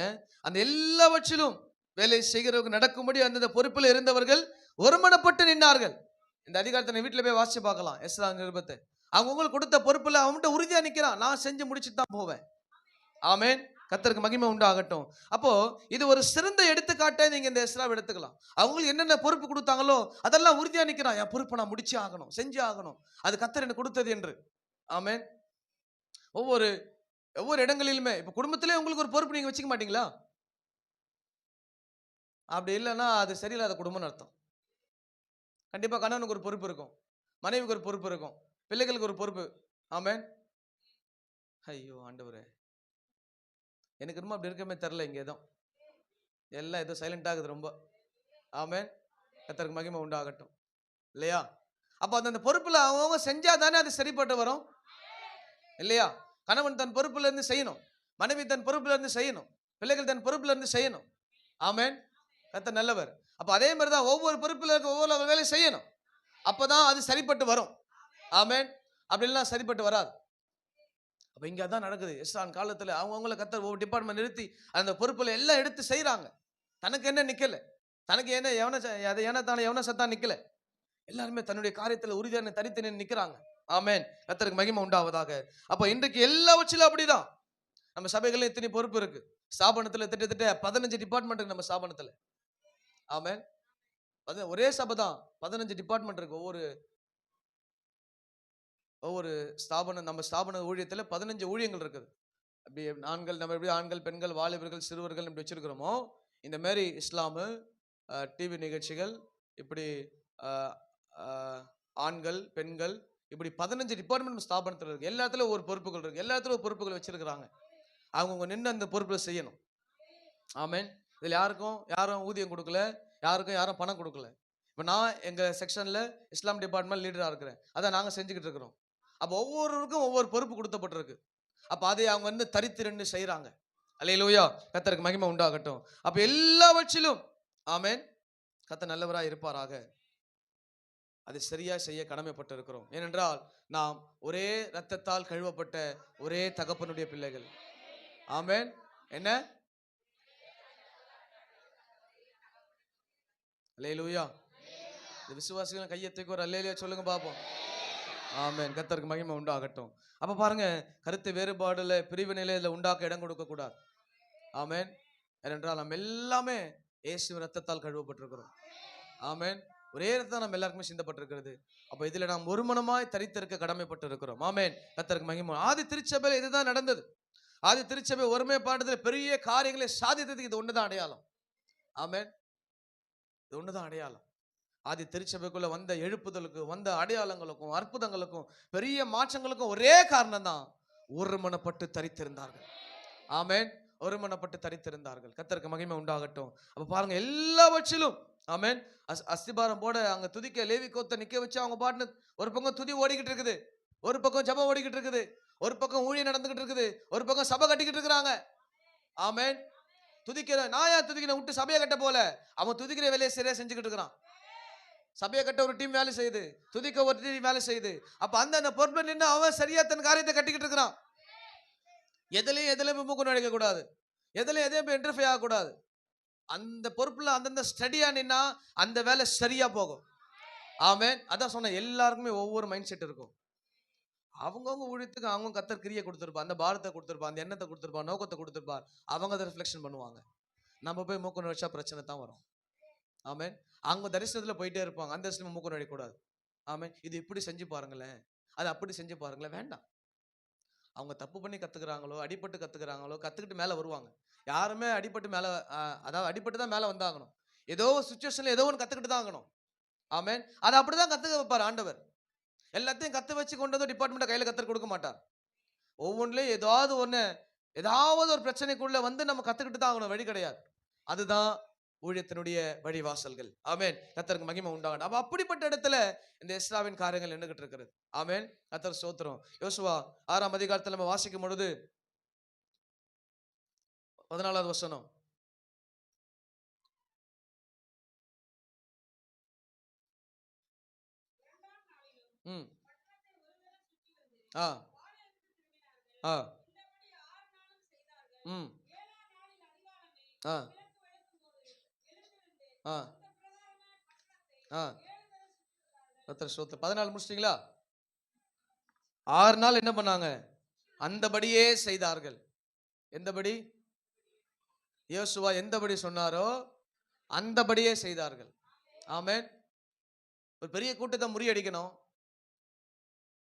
அந்த எல்லாவற்றிலும் வேலை செய்கிறவங்க நடக்கும்படி அந்த பொறுப்பில் இருந்தவர்கள் ஒருமனப்பட்டு நின்றார்கள். இந்த அதிகாரத்தை வீட்டுல போய் வாசிச்சு பார்க்கலாம். எஸ்ரா நிருபத்தை அவங்களுக்கு கொடுத்த பொறுப்புல அவன்கிட்ட உறுதியா நிக்கிறான், நான் செஞ்சு முடிச்சுட்டு தான் போவேன். ஆமென். கர்த்தருக்கு மகிமை உண்டாகட்டும். அப்போ இது ஒரு சிறந்த எடுத்துக்காட்டை நீங்க இந்த எஸ்ராவை எடுத்துக்கலாம். அவங்களுக்கு என்னென்ன பொறுப்பு கொடுத்தாங்களோ அதெல்லாம் உறுதியா நிக்கிறான், என் பொறுப்பை நான் முடிச்சே ஆகணும், செஞ்சு ஆகணும், அது கர்த்தர் எனக்கு கொடுத்தது என்று. ஆமென். ஒவ்வொரு ஒவ்வொரு இடங்களிலுமே இப்ப குடும்பத்திலே உங்களுக்கு ஒரு பொறுப்பு நீங்க வச்சுக்க மாட்டீங்களா? அப்படி இல்லைன்னா அது சரியில்லாத குடும்பம்னு அர்த்தம். கண்டிப்பா கணவனுக்கு ஒரு பொறுப்பு இருக்கும், மனைவிக்கு ஒரு பொறுப்பு இருக்கும், பிள்ளைகளுக்கு ஒரு பொறுப்பு. ஆமென். ஐயோ ஆண்டவரே, எனக்கு ரொம்ப அப்படி இருக்கமே தெரியல. இங்க ஏதோ எல்லாம் ஏதோ சைலண்ட் ஆகுது ரொம்ப. ஆமென். கர்த்தருக்கு மகிமை உண்டாகட்டும் இல்லையா? அப்ப அந்த பொறுப்புல அவங்க செஞ்சா தானே அது சரிப்பட்டு வரும் இல்லையா? கணவன் தன் பொறுப்புல இருந்து செய்யணும், மனைவி தன் பொறுப்புல இருந்து செய்யணும், பிள்ளைகள் தன் பொறுப்புல இருந்து செய்யணும். ஆமென். கர்த்தர் நல்லவர். அப்ப அதே மாதிரி தான் ஒவ்வொரு பொறுப்புல இருக்க ஒவ்வொரு வேலை செய்யணும், அப்பதான் அது சரிப்பட்டு வரும். ஆமென். அப்படிலாம் சரிப்பட்டு வராது. அப்ப இங்க அதான் நடக்குது. எஸ்ரான் காலத்துல அவங்கவுங்கள கர்த்தர் ஒவ்வொரு டிபார்ட்மெண்ட் நிறுத்தி அந்த பொறுப்புல எல்லாம் எடுத்து செய்யறாங்க. தனக்கு என்ன நிக்கல, தனக்கு என்ன எவன சத்தா நிக்கல, எல்லாருமே தன்னுடைய காரியத்துல உறுதியான தனித்தனி நிக்கிறாங்க. ஆமென். கர்த்தருக்கு மகிமை உண்டாவதாக. அப்ப இன்றைக்கு எல்லாவற்றிலும் அப்படிதான். நம்ம சபைகள்ல இத்தனை பொறுப்பு இருக்கு. ஸ்தாபனத்துல திட்டத்தட்ட 15 டிபார்ட்மெண்ட் இருக்கு நம்ம ஸ்தாபனத்துல. ஆமென். ஒரே சபை தான், 15 டிபார்ட்மெண்ட் இருக்கு. ஒவ்வொரு ஸ்தாபனம், நம்ம ஸ்தாபன ஊழியத்துல 15 ஊழியங்கள் இருக்குது. அப்படி ஆண்கள், நம்ம எப்படி ஆண்கள், பெண்கள், வாலிபர்கள், சிறுவர்கள் இப்படி வச்சிருக்கிறோமோ, இந்த மாதிரி இஸ்லாமு, டிவி நிகழ்ச்சிகள், இப்படி ஆண்கள், பெண்கள், இப்படி 15 டிபார்ட்மெண்ட் ஸ்தாபனத்தில் இருக்கு. எல்லாத்துலயும் ஒரு பொறுப்புகள் இருக்கு, எல்லாத்துலயும் ஒரு பொறுப்புகள் வச்சிருக்கிறாங்க. அவங்க நின்று அந்த பொறுப்புல செய்யணும். ஆமென். இதில் யாரும் ஊதியம் கொடுக்கல, யாரும் பணம் கொடுக்கல. இப்போ நான் எங்க செக்ஷன்ல இஸ்லாம் டிபார்ட்மெண்ட் லீடரா இருக்கிறேன், அதான் நாங்க செஞ்சுக்கிட்டு இருக்கிறோம். அப்போ ஒவ்வொருவருக்கும் ஒவ்வொரு பொறுப்பு கொடுக்கப்பட்டிருக்கு. அப்ப அதை அவங்க வந்து தரித்திரன்னு செய்யறாங்க. அல்லேலூயா. கர்த்தருக்கு மகிமை உண்டாகட்டும். அப்ப எல்லாவற்றிலும் ஆமென் கர்த்தர் நல்லவராய் இருப்பாராக. அதை சரியா செய்ய கடமைப்பட்டிருக்கிறோம். ஏனென்றால் நாம் ஒரே இரத்தத்தால் கழுவப்பட்ட ஒரே தகப்பனுடைய பிள்ளைகள். ஆமென். என்ன? அல்லேலூயா. இந்த விசுவாசிகள் கையை தூக்கி ஒரு அல்லேலூயா சொல்லுங்க பாப்போம். ஆமென். கர்த்தருக்கு மகிமை உண்டாகட்டும். அப்ப பாருங்க, கருத்து வேறுபாடுல பிரிவினையில இதுல உண்டாக்க இடம் கொடுக்க கூடாது. ஆமென். ஏனென்றால் நம்ம எல்லாமே இயேசுவின் ரத்தத்தால் கழுவப்பட்டிருக்கிறோம். ஆமென். ஒரே ரத்தம் நம்ம எல்லாருக்குமே சிந்தப்பட்டிருக்கிறது. அப்ப இதுல நாம் ஒரு மனமாய் தரித்திருக்க கடமைப்பட்டு இருக்கிறோம். ஆமென். கர்த்தருக்கு மகிமை. ஆதி திருச்சபையில இதுதான் நடந்தது. ஆதி திருச்சபை ஒருமைப்பாடுதல பெரிய காரியங்களை சாதித்ததுக்கு இது ஒண்ணுதான் அடையாளம். ஆமென். இது ஒண்ணுதான் அடையாளம். ஆதி திருச்சபைக்குள்ள வந்த எழுப்புதலுக்கு, வந்த அடையாளங்களுக்கும், அற்புதங்களுக்கும், பெரிய மாற்றங்களுக்கும் ஒரே காரணம் தான், ஒருமனப்பட்டு தரித்திருந்தார்கள். ஆமென். ஒருமனப்பட்டு தரித்திருந்தார்கள். கர்த்தருக்கு மகிமை உண்டாகட்டும். அப்ப பாருங்க, எல்லாவற்றிலும் ஆமென். அஸ்திபாரம் போட அங்க துதிக்க லேவி கோத்த நிக்க வச்சு அவங்க பாட்டு ஒரு பக்கம் துதி ஓடிக்கிட்டு இருக்குது, ஒரு பக்கம் ஜெபம் ஓடிக்கிட்டு இருக்குது, ஒரு பக்கம் ஊழியம் நடந்துகிட்டு இருக்குது, ஒரு பக்கம் சபை கட்டிக்கிட்டு இருக்கிறாங்க. ஆமென். துதிக்கிற நான் ஏன் துதிக்கிற விட்டு சபையை கட்ட போல, அவன் துதிக்கிற வேலையை சரியா செஞ்சுக்கிட்டு இருக்கிறான். சபையை கட்ட ஒரு டீம் வேலை செய்யுது, துதிக்க ஒரு டீம் வேலை செய்யுது. அப்ப அந்த பொறுப்புல நின்று அவன் சரியா தன் காரியத்தை கட்டிக்கிட்டு இருக்கிறான். எதுலையும் மூக்கு நுழைக்க கூடாது, எதுலையும் இன்டர்ஃபியர் ஆகக்கூடாது. அந்த பொறுப்புல அந்தந்த ஸ்டடியா நின்னா அந்த வேலை சரியா போகும். ஆமென். அதான் சொன்ன, எல்லாருக்குமே ஒவ்வொரு மைண்ட் செட் இருக்கும். அவங்கவுங்க ஊழியத்துக்கு அவங்க கர்த்தர் கிரியை கொடுத்திருப்பா, அந்த பாரத்தை கொடுத்திருப்பா, அந்த எண்ணத்தை கொடுத்திருப்பா, நோக்கத்தை கொடுத்திருப்பா. அவங்க அதை ரிஃப்ளெக்ஷன் பண்ணுவாங்க. நம்ம போய் மூக்கு நுழைச்சா பிரச்சனை தான் வரும். ஆமென். அவங்க தரிசனத்துல போயிட்டே இருப்பாங்க, அந்த தரிசனம் மூக்கு நுழையக்கூடாது. ஆமென். இது இப்படி செஞ்சு பாருங்களேன், அது அப்படி செஞ்சு பாருங்களேன், வேண்டாம். அவங்க தப்பு பண்ணி கத்துக்கிறாங்களோ, அடிபட்டு கத்துக்கிறாங்களோ, கத்துக்கிட்டு மேல வருவாங்க. யாருமே அடிபட்டு மேல அதாவது அடிபட்டு தான் மேல வந்தாகணும். ஏதோ ஒரு சுச்சுவேஷன்ல ஏதோ ஒன்று கத்துக்கிட்டு தான் ஆகணும். ஆமென். அதை அப்படிதான் கத்துக்க வைப்பார் ஆண்டவர். எல்லாத்தையும் கத்து வச்சு கொண்டு வந்து டிபார்ட்மெண்ட்டை கையில கத்தர் கொடுக்க மாட்டார். ஒவ்வொன்றிலையும் ஏதாவது ஒரு பிரச்சனைக்குள்ள வந்து நம்ம கத்துக்கிட்டு தான் ஆகணும், வழி கிடையாது. அதுதான் ஊழியத்தினுடைய வழிவாசல்கள். ஆமென். கர்த்தருக்கு மகிமை உண்டாகட்டும். அப்ப அப்படிப்பட்ட இடத்துல இந்த எஸ்ராவின் காரியங்கள் நின்றுகிட்டு இருக்கிறது. ஆமென். கர்த்தர் ஸ்தோத்திரம். யோசுவா 6ஆம் அதிகாரத்துல நம்ம வாசிக்கும் பொழுது 14வது வசனம். ம் ஆ ஆ ம் ஆ ஆ ஆ கர்த்தர் ஸ்தோத்திரம். 14 முடிச்சிட்டீங்களா? 6 நாள் என்ன பண்ணாங்க? அந்தபடியே செய்தார்கள். எந்தபடி? யோசுவா எந்தபடி சொன்னாரோ அந்தபடியே செய்தார்கள். ஆமென். ஒரு பெரிய கூட்டத்தை முறியடிக்கணும்,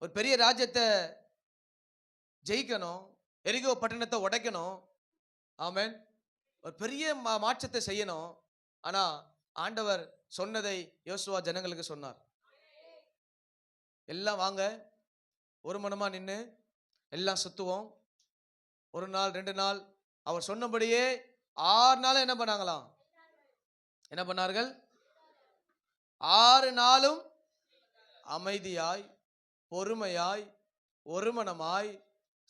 ஒரு பெரிய ராஜ்யத்தை ஜெயிக்கணும், எரிகோ பட்டணத்தை உடைக்கணும். ஆமென். ஒரு பெரிய மாற்றத்தை செய்யணும். ஆனா ஆண்டவர் சொன்னதை யோசுவா ஜனங்களுக்கு சொன்னார். எல்லாம் வாங்க, ஒரு மனமா நின்று எல்லாம் சுத்துவோம். ஒரு நாள் 2 நாள் அவர் சொன்னபடியே 6 நாள் என்ன பண்ணாங்களாம்? என்ன பண்ணார்கள்? 6 நாளும் அமைதியாய், பொறுமையாய், ஒருமனமாய்,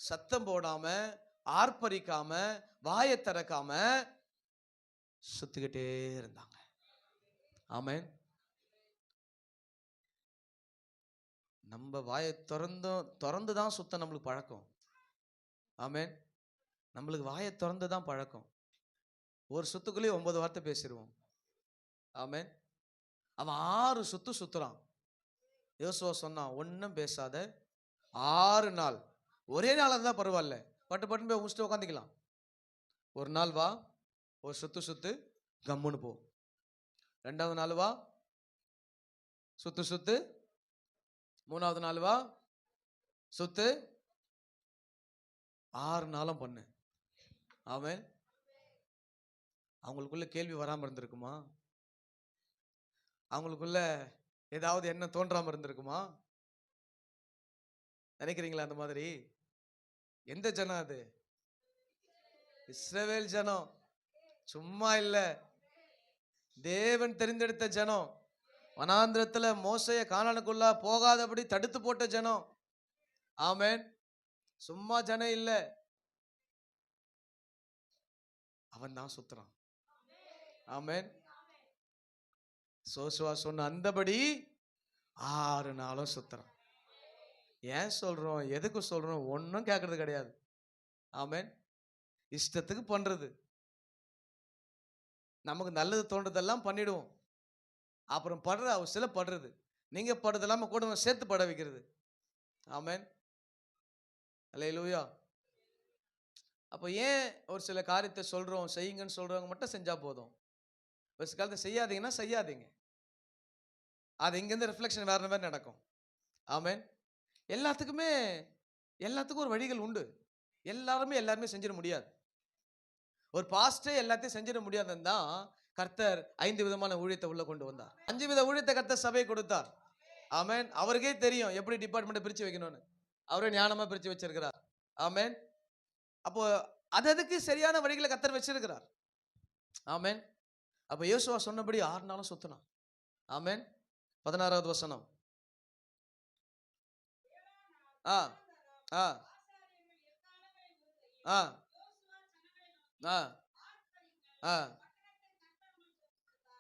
சத்தம் போடாம, ஆர்ப்பரிக்காம, வாயை திறக்காம சுத்திக்கிட்டே இருந்தாங்க. ஆமென். நம்ம வாயை திறந்து தான் சுத்த நம்மளுக்கு பழக்கம். ஆமென். நம்மளுக்கு வாயை திறந்து தான் பழக்கம். ஒரு சுத்துக்குள்ளேயே 9 வார்த்தை பேசிடுவோம். ஆமென். அவன் 6 சுத்து சுத்துறான். யோசுவா சொன்னான், ஒன்றும் பேசாத, 6 நாள். ஒரே நாள் இருந்தால் பரவாயில்ல, பட்டு பட்டுன்னு போய் முடிச்சுட்டு உட்காந்துக்கலாம். ஒரு நாள் வா, ஒரு சுத்து சுத்து, கம்முன்னு போ. 2வது நாள் வா, சுத்து சுத்து. 3வது நாள் வா, சுத்து. 6 நாளும் பண்ணு. ஆமென். அவங்களுக்குள்ள கேள்வி வராம இருந்திருக்குமா? அவங்களுக்குள்ள ஏதாவது என்ன தோன்றாம இருந்திருக்குமா? நினைக்கிறீங்களா அந்த மாதிரி? எந்த ஜனம் அது? இஸ்ரவேல் ஜனம். சும்மா இல்ல, தேவன் தெரிந்தெடுத்த ஜனம். வனாந்திரத்துல மோசைய கானானுக்குள்ள போகாதபடி தடுத்து போட்ட ஜனம். ஆமென். சும்மா ஜனம் இல்ல. அவன் தான் சுத்துறான். ஆமென். சோசுவா சொன்ன அந்தபடி 6 நாளும் சுத்துறான். ஏன் சொல்றோம், எதுக்கு சொல்றோம், ஒன்றும் கேட்கறது கிடையாது. ஆமென். இஷ்டத்துக்கு பண்றது, நமக்கு நல்லது தோன்றதெல்லாம் பண்ணிடுவோம். அப்புறம் படுற அவசியம் படுறது, நீங்க படுறதெல்லாம் கூட சேர்த்து பட வைக்கிறது. ஆமென். அல்லேலூயா. அப்போ ஏன் ஒரு சில காரியத்தை சொல்றோம், செய்யுங்கன்னு சொல்றவங்க மட்டும் செஞ்சா போதும். ஒரு சில காலத்தை செய்யாதீங்கன்னா செய்யாதீங்க, அது இங்கேருந்து ரிஃப்ளெக்ஷன் வேற மாதிரி நடக்கும். ஆமென். எல்லாத்துக்கும் ஒரு வழிகள் உண்டு. எல்லாருமே செஞ்சிட முடியாது. ஒரு பாஸ்டே எல்லாத்தையும் செஞ்சிட முடியாதுன்னு தான் கர்த்தர் 5 விதமான ஊழியத்தை உள்ள கொண்டு வந்தார். 5 வித ஊழியத்தை கர்த்தர் சபை கொடுத்தார். ஆமென். அவருக்கே தெரியும் எப்படி டிபார்ட்மெண்ட்டை பிரிச்சு வைக்கணும்னு. அவரே ஞானமா பிரிச்சு வச்சிருக்கிறார். ஆமென். அப்போ அதுக்கு சரியான வழிகளை கர்த்தர் வச்சிருக்கிறார். ஆமென். அப்போ யோசுவா சொன்னபடி 6 நாளும் சுத்தினான். ஆமென். 16வது வசனம். ஆ ஆ ஆ ஆ ஆ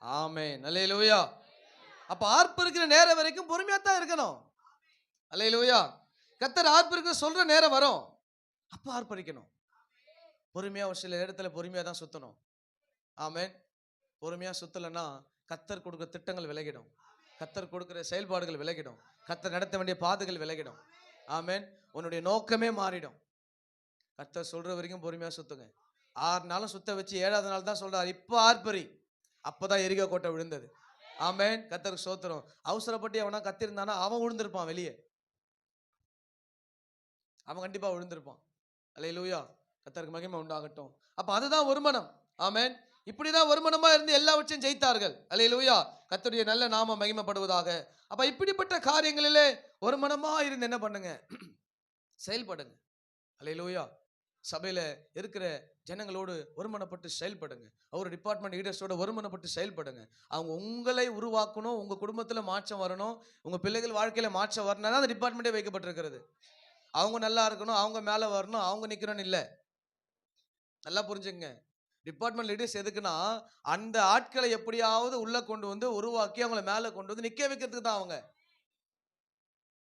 ஆமென். அல்லேலூயா. அப்ப ஆர்ப்பரிக்கிற நேரம் வரைக்கும் பொறுமையா தான் இருக்கணும். அல்லேலூயா. கர்த்தர் ஆர்ப்பரிக்கிற சொல்ற நேரம் வரும், அப்ப ஆர்ப்பரிக்கணும். பொறுமையா ஒரு சில இடத்துல பொறுமையா தான் சுத்தணும். ஆமென். பொறுமையா சுத்தலைன்னா கர்த்தர் கொடுக்குற திட்டங்கள் விலகிடும், கர்த்தர் கொடுக்குற செயல்பாடுகள் விலகிடும், கர்த்தர் நடத்த வேண்டிய பாதைகள் விலகிடும். ஆமென். உன்னுடைய நோக்கமே மாறிடும். கர்த்தர் சொல்ற வரைக்கும் பொறுமையா சுத்துங்க. 6 நாளும் சுத்த வச்சு 7வது நாள் தான் சொல்றாரு, இப்ப ஆர்ப்பரி. அப்பதான் எரிகோ கோட்டை விழுந்தது. ஆமென். கர்த்தருக்கு ஸ்தோத்திரம். அவசரப்பட்டு அவனா கத்திருந்தானா அவன் விழுந்திருப்பான் வெளியே, அவன் கண்டிப்பா விழுந்திருப்பான். அல்லேலூயா. கர்த்தருக்கு மகிமை உண்டாகட்டும். அப்ப அதுதான் ஒருமனம். ஆமென். இப்படிதான் ஒருமனமா இருந்து எல்லாவற்றையும் ஜெயித்தார்கள். அல்லேலூயா. கர்த்தருடைய நல்ல நாமம் மகிமைப்படுவதாக. அப்ப இப்படிப்பட்ட காரியங்களிலே ஒருமனமா இருந்து என்ன பண்ணுங்க, செயல்படுங்க. அல்லேலூயா. சபையில இருக்கிற ஜனங்களோடு ஒருமனப்பட்டு செயல்படுங்க. ஒரு டிபார்ட்மெண்ட் லீடர்ஸோட ஒருமனப்பட்டு செயல்படுங்க. அவங்க உங்களை உருவாக்கணும், உங்க குடும்பத்துல மாற்றம் வரணும், உங்க பிள்ளைகள் வாழ்க்கையில மாற்றம் வரணும்னா அந்த டிபார்ட்மெண்ட்டே வைக்கப்பட்டிருக்கிறது. அவங்க நல்லா இருக்கணும், அவங்க மேல வரணும், அவங்க நிக்கணும்னு இல்லை. நல்லா புரிஞ்சுங்க. டிபார்ட்மெண்ட் லீடர்ஸ் எதுக்குன்னா அந்த ஆட்களை எப்படியாவது உள்ள கொண்டு வந்து உருவாக்கி அவங்கள மேல கொண்டு வந்து நிக்க வைக்கிறதுக்கு தான்.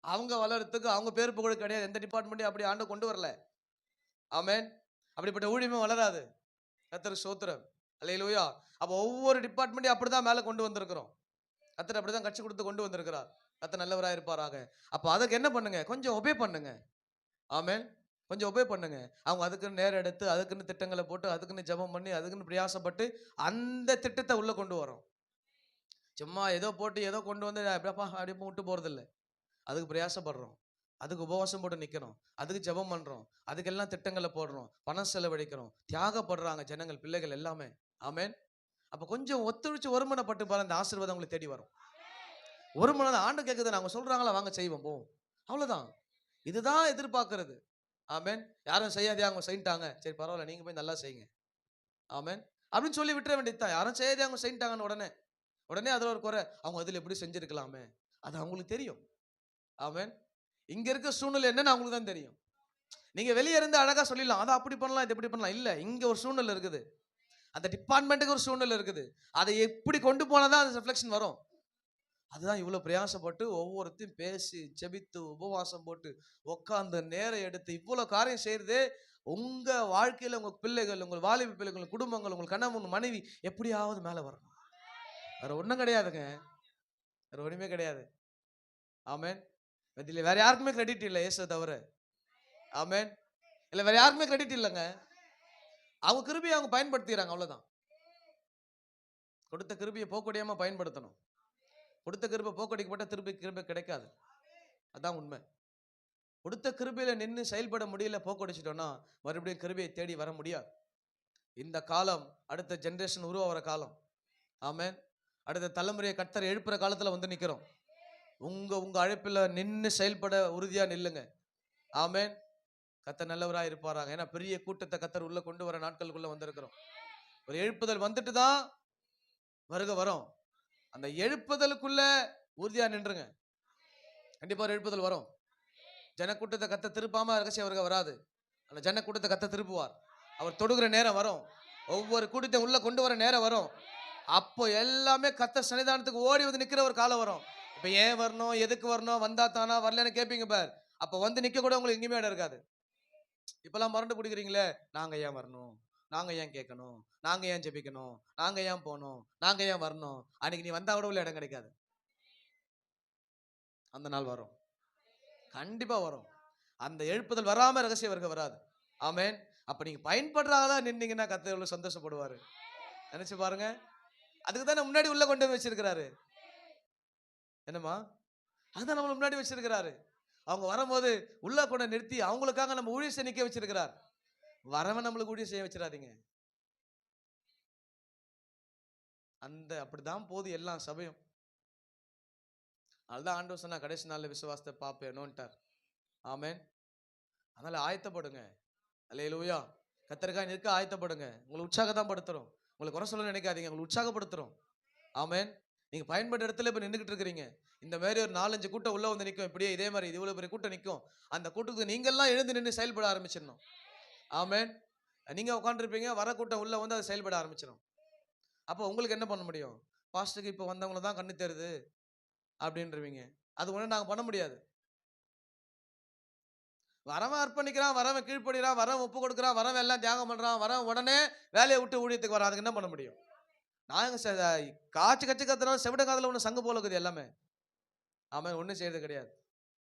அவங்க வளர்றதுக்கு அவங்க பேர் புகழ் கிடையாது. எந்த டிபார்ட்மெண்ட்டையும் அப்படி ஆண்டு கொண்டு வரல. ஆமென். அப்படிப்பட்ட ஊழியமே வளராது. கர்த்தருக்கு ஸ்தோத்திரம். அல்லேலூயா. அப்ப ஒவ்வொரு டிபார்ட்மெண்ட்டையும் அப்படிதான் மேல கொண்டு வந்திருக்கிறோம். கர்த்தர் அப்படிதான் கட்சி கொடுத்து கொண்டு வந்திருக்கிறார். கர்த்தர் நல்லவராக இருப்பாராக. அப்ப அதுக்கு என்ன பண்ணுங்க, கொஞ்சம் ஒபே பண்ணுங்க. ஆமென். கொஞ்சம் ஒபே பண்ணுங்க. அவங்க அதுக்குன்னு நேரம் எடுத்து, அதுக்குன்னு திட்டங்களை போட்டு, அதுக்குன்னு ஜெபம் பண்ணி, அதுக்குன்னு பிரயாசப்பட்டு அந்த திட்டத்தை உள்ள கொண்டு வரோம். சும்மா ஏதோ போட்டு ஏதோ கொண்டு வந்து அப்படிப்பா அப்படி விட்டு போறதில்ல. அதுக்கு பிரயாசப்படுறோம், அதுக்கு உபவாசம் போட்டு நிற்கிறோம், அதுக்கு ஜெபம் பண்ணுறோம், அதுக்கெல்லாம் திட்டங்களை போடுறோம், பணம் செலவழிக்கிறோம், தியாகப்படுறாங்க ஜனங்கள், பிள்ளைகள் எல்லாமே. ஆமென். அப்போ கொஞ்சம் ஒத்துழைச்சு ஒருமனப்பட்டு பாருங்க, இந்த ஆசீர்வாதம் உங்களுக்கு தேடி வரும். ஒருமன ஆண்டு கேட்குது, நாங்கள் சொல்கிறாங்களா வாங்க செய்வோம் போவோம், அவ்வளோதான். இதுதான் எதிர்பார்க்கறது. ஆமென். யாரும் செய்யாதே அவங்க செய்யிட்டாங்க, சரி பரவாயில்ல நீங்கள் போய் நல்லா செய்யுங்க. ஆமென். அப்படின்னு சொல்லி விட்டுற வேண்டியது தான். யாரும் செய்யாதே அவங்க செய்யிட்டாங்கன்னு உடனே உடனே அதில் ஒரு குறை, அவங்க அதில் எப்படி செஞ்சிருக்கலாமே, அது அவங்களுக்கு தெரியும். ஆமென். இங்க இருக்க சூழ்நிலை என்னன்னு அவங்களுக்கு தான் தெரியும். நீங்க வெளியே இருந்து அழகா சொல்லிடலாம், அதை அப்படி பண்ணலாம் இது எப்படி பண்ணலாம், இல்ல இங்க ஒரு சூழ்நிலை இருக்குது, அந்த டிபார்ட்மெண்ட்டுக்கு ஒரு சூழ்நிலை இருக்குது, அதை எப்படி கொண்டு போனாதான் அந்த ரிஃப்ளெக்ஷன் வரும். அதுதான் இவ்வளவு பிரயாசப்பட்டு ஒவ்வொருத்தையும் பேசி ஜெபித்து உபவாசம் போட்டு உட்கார்ந்து நேரம் எடுத்து இவ்வளவு காரியம் செய்யறதே உங்க வாழ்க்கையில உங்க பிள்ளைகள், உங்கள் வாலிப பிள்ளைகள், குடும்பங்கள், உங்கள் கணவன் மனைவி எப்படியாவது மேல வரணும். வேற ஒண்ணும் கிடையாதுங்க, வேற ஒண்ணுமே கிடையாது. ஆமென். இதுல வேற யாருக்குமே கிரெடிட் இல்லை இயேசுவை தவிர. ஆமென். இல்ல வேற யாருக்குமே கிரெடிட் இல்லைங்க. அவங்க கிருபையை அவங்க பயன்படுத்திக்கிறாங்க, அவ்வளவுதான். கொடுத்த கிருபையை போக்கடியாம பயன்படுத்தணும். கொடுத்த கிருபை போக்கடிக்கப்பட்ட திருப்பி கிருபை கிடைக்காது. அதான் உண்மை. கொடுத்த கிருபையில நின்று செயல்பட முடியல, போக்கடிச்சிட்டோம்னா மறுபடியும் கிருபையை தேடி வர முடியாது. இந்த காலம் அடுத்த ஜெனரேஷன் உருவாகிற காலம். ஆமென். அடுத்த தலைமுறையை கர்த்தர் எழுப்புற காலத்துல வந்து நிக்கிறோம். உங்க அழைப்புல நின்று செயல்பட உறுதியா நில்லுங்க. ஆமென். கர்த்தர் நல்லவராக இருப்பாராங்க. ஏன்னா பெரிய கூட்டத்தை கர்த்தர் உள்ள கொண்டு வர நாட்களுக்குள்ள வந்திருக்கிறோம். ஒரு எழுப்புதல் வந்துட்டு தான் வருக வரும். அந்த எழுப்புதலுக்குள்ள உறுதியா நின்றுங்க. கண்டிப்பா ஒரு எழுப்புதல் வரும். ஜனக்கூட்டத்தை கர்த்தர் திருப்பாம ரகசிய வருக வராது. அந்த ஜனக்கூட்டத்தை கர்த்தர் திருப்புவார். அவர் தொடுகிற நேரம் வரும். ஒவ்வொரு கூட்டத்தையும் உள்ள கொண்டு வர நேரம் வரும். அப்போ எல்லாமே கர்த்தர் சன்னிதானத்துக்கு ஓடி வந்து நிக்கிற ஒரு காலம் வரும். இப்ப ஏன் வரணும், எதுக்கு வரணும், வந்தா தானா, வரலன்னு கேட்பீங்க பார். அப்ப வந்து நிக்க கூட உங்களுக்கு எங்கேயுமே இடம் இருக்காது. இப்பெல்லாம் மறந்து குடிக்கிறீங்களே, நாங்க ஏன் வரணும், நாங்க ஏன் கேட்கணும், நாங்க ஏன் ஜெபிக்கணும், நாங்க ஏன் போகணும், நாங்க ஏன் வரணும். அன்னைக்கு நீ வந்தா கூட உள்ள இடம் கிடைக்காது. அந்த நாள் வரும், கண்டிப்பா வரும். அந்த எழுப்புதல் வராம ரகசிய வருகை வராது. ஆமென். அப்ப நீங்க பயன்படுறாங்களா நின்னீங்கன்னா கர்த்தர் எவ்வளவு சந்தோஷப்படுவாரு. நினைச்சு பாருங்க. அதுக்கு தானே முன்னாடி உள்ள கொண்டு வந்து வச்சிருக்கிறாரு. என்னம்மா, அதுதான் நம்மள முன்னாடி வச்சிருக்கிறாரு. அவங்க வரும்போது உள்ள கொண்டு நிறுத்தி அவங்களுக்காக நம்ம ஊழியம் செய்ய நிக்க வச்சிருக்கிறார். வரவன் நம்மளுக்கு ஊழியம் செய்ய வச்சிடாதீங்க. அப்படிதான் போகுது எல்லா சபையும். அதுதான் ஆண்டவர் சொன்னா கடைசி நாள்ல விசுவாசத்தை பார்ப்பேனோன்ட்டார். ஆமென். அதனால ஆயத்தப்படுங்க. அல்லேலூயா. கர்த்தருக்காக நிற்க ஆயத்தப்படுங்க. உங்களை உற்சாகத்தான் படுத்துறோம். உங்களை குறை சொல்ல நினைக்காதீங்க, உங்களை உற்சாகப்படுத்துறோம். ஆமென். நீங்க பயன்பட்ட இடத்துல இப்ப நின்றுகிட்டு இருக்கிறீங்க. இந்த மாதிரி ஒரு 4-5 கூட்டம் உள்ள வந்து நிற்கும். இப்படியே இதே மாதிரி இவ்வளவு பெரிய கூட்டம் நிற்கும். அந்த கூட்டத்துக்கு நீங்க எல்லாம் எழுந்து நின்று செயல்பட ஆரம்பிச்சிடணும். ஆமென். நீங்க உட்காந்துருப்பீங்க, வர கூட்டம் உள்ள வந்து அதை செயல்பட ஆரம்பிச்சிடும். அப்போ உங்களுக்கு என்ன பண்ண முடியும்? பாஸ்டருக்கு இப்போ வந்தவங்கள தான் கண்ணு தெரியுது அப்படின்றவீங்க. அது ஒன்றும் நாங்கள் பண்ண முடியாது. வரவன் அர்ப்பணிக்கிறான், வரவன் கீழ்ப்படுகிறான், வரவன் ஒப்பு கொடுக்குறான், வரவன் எல்லாம் தியாகம் பண்றான், வரவன் உடனே வேலையை விட்டு ஊழியத்துக்கு வரான். அதுக்கு என்ன பண்ண முடியும்? நாங்க காய்ச்சி கட்சி கத்துறோம், செவிட காதல ஒன்று சங்கு போல இருக்குது எல்லாமே. ஆமென். ஒன்றும் செய்யறது கிடையாது.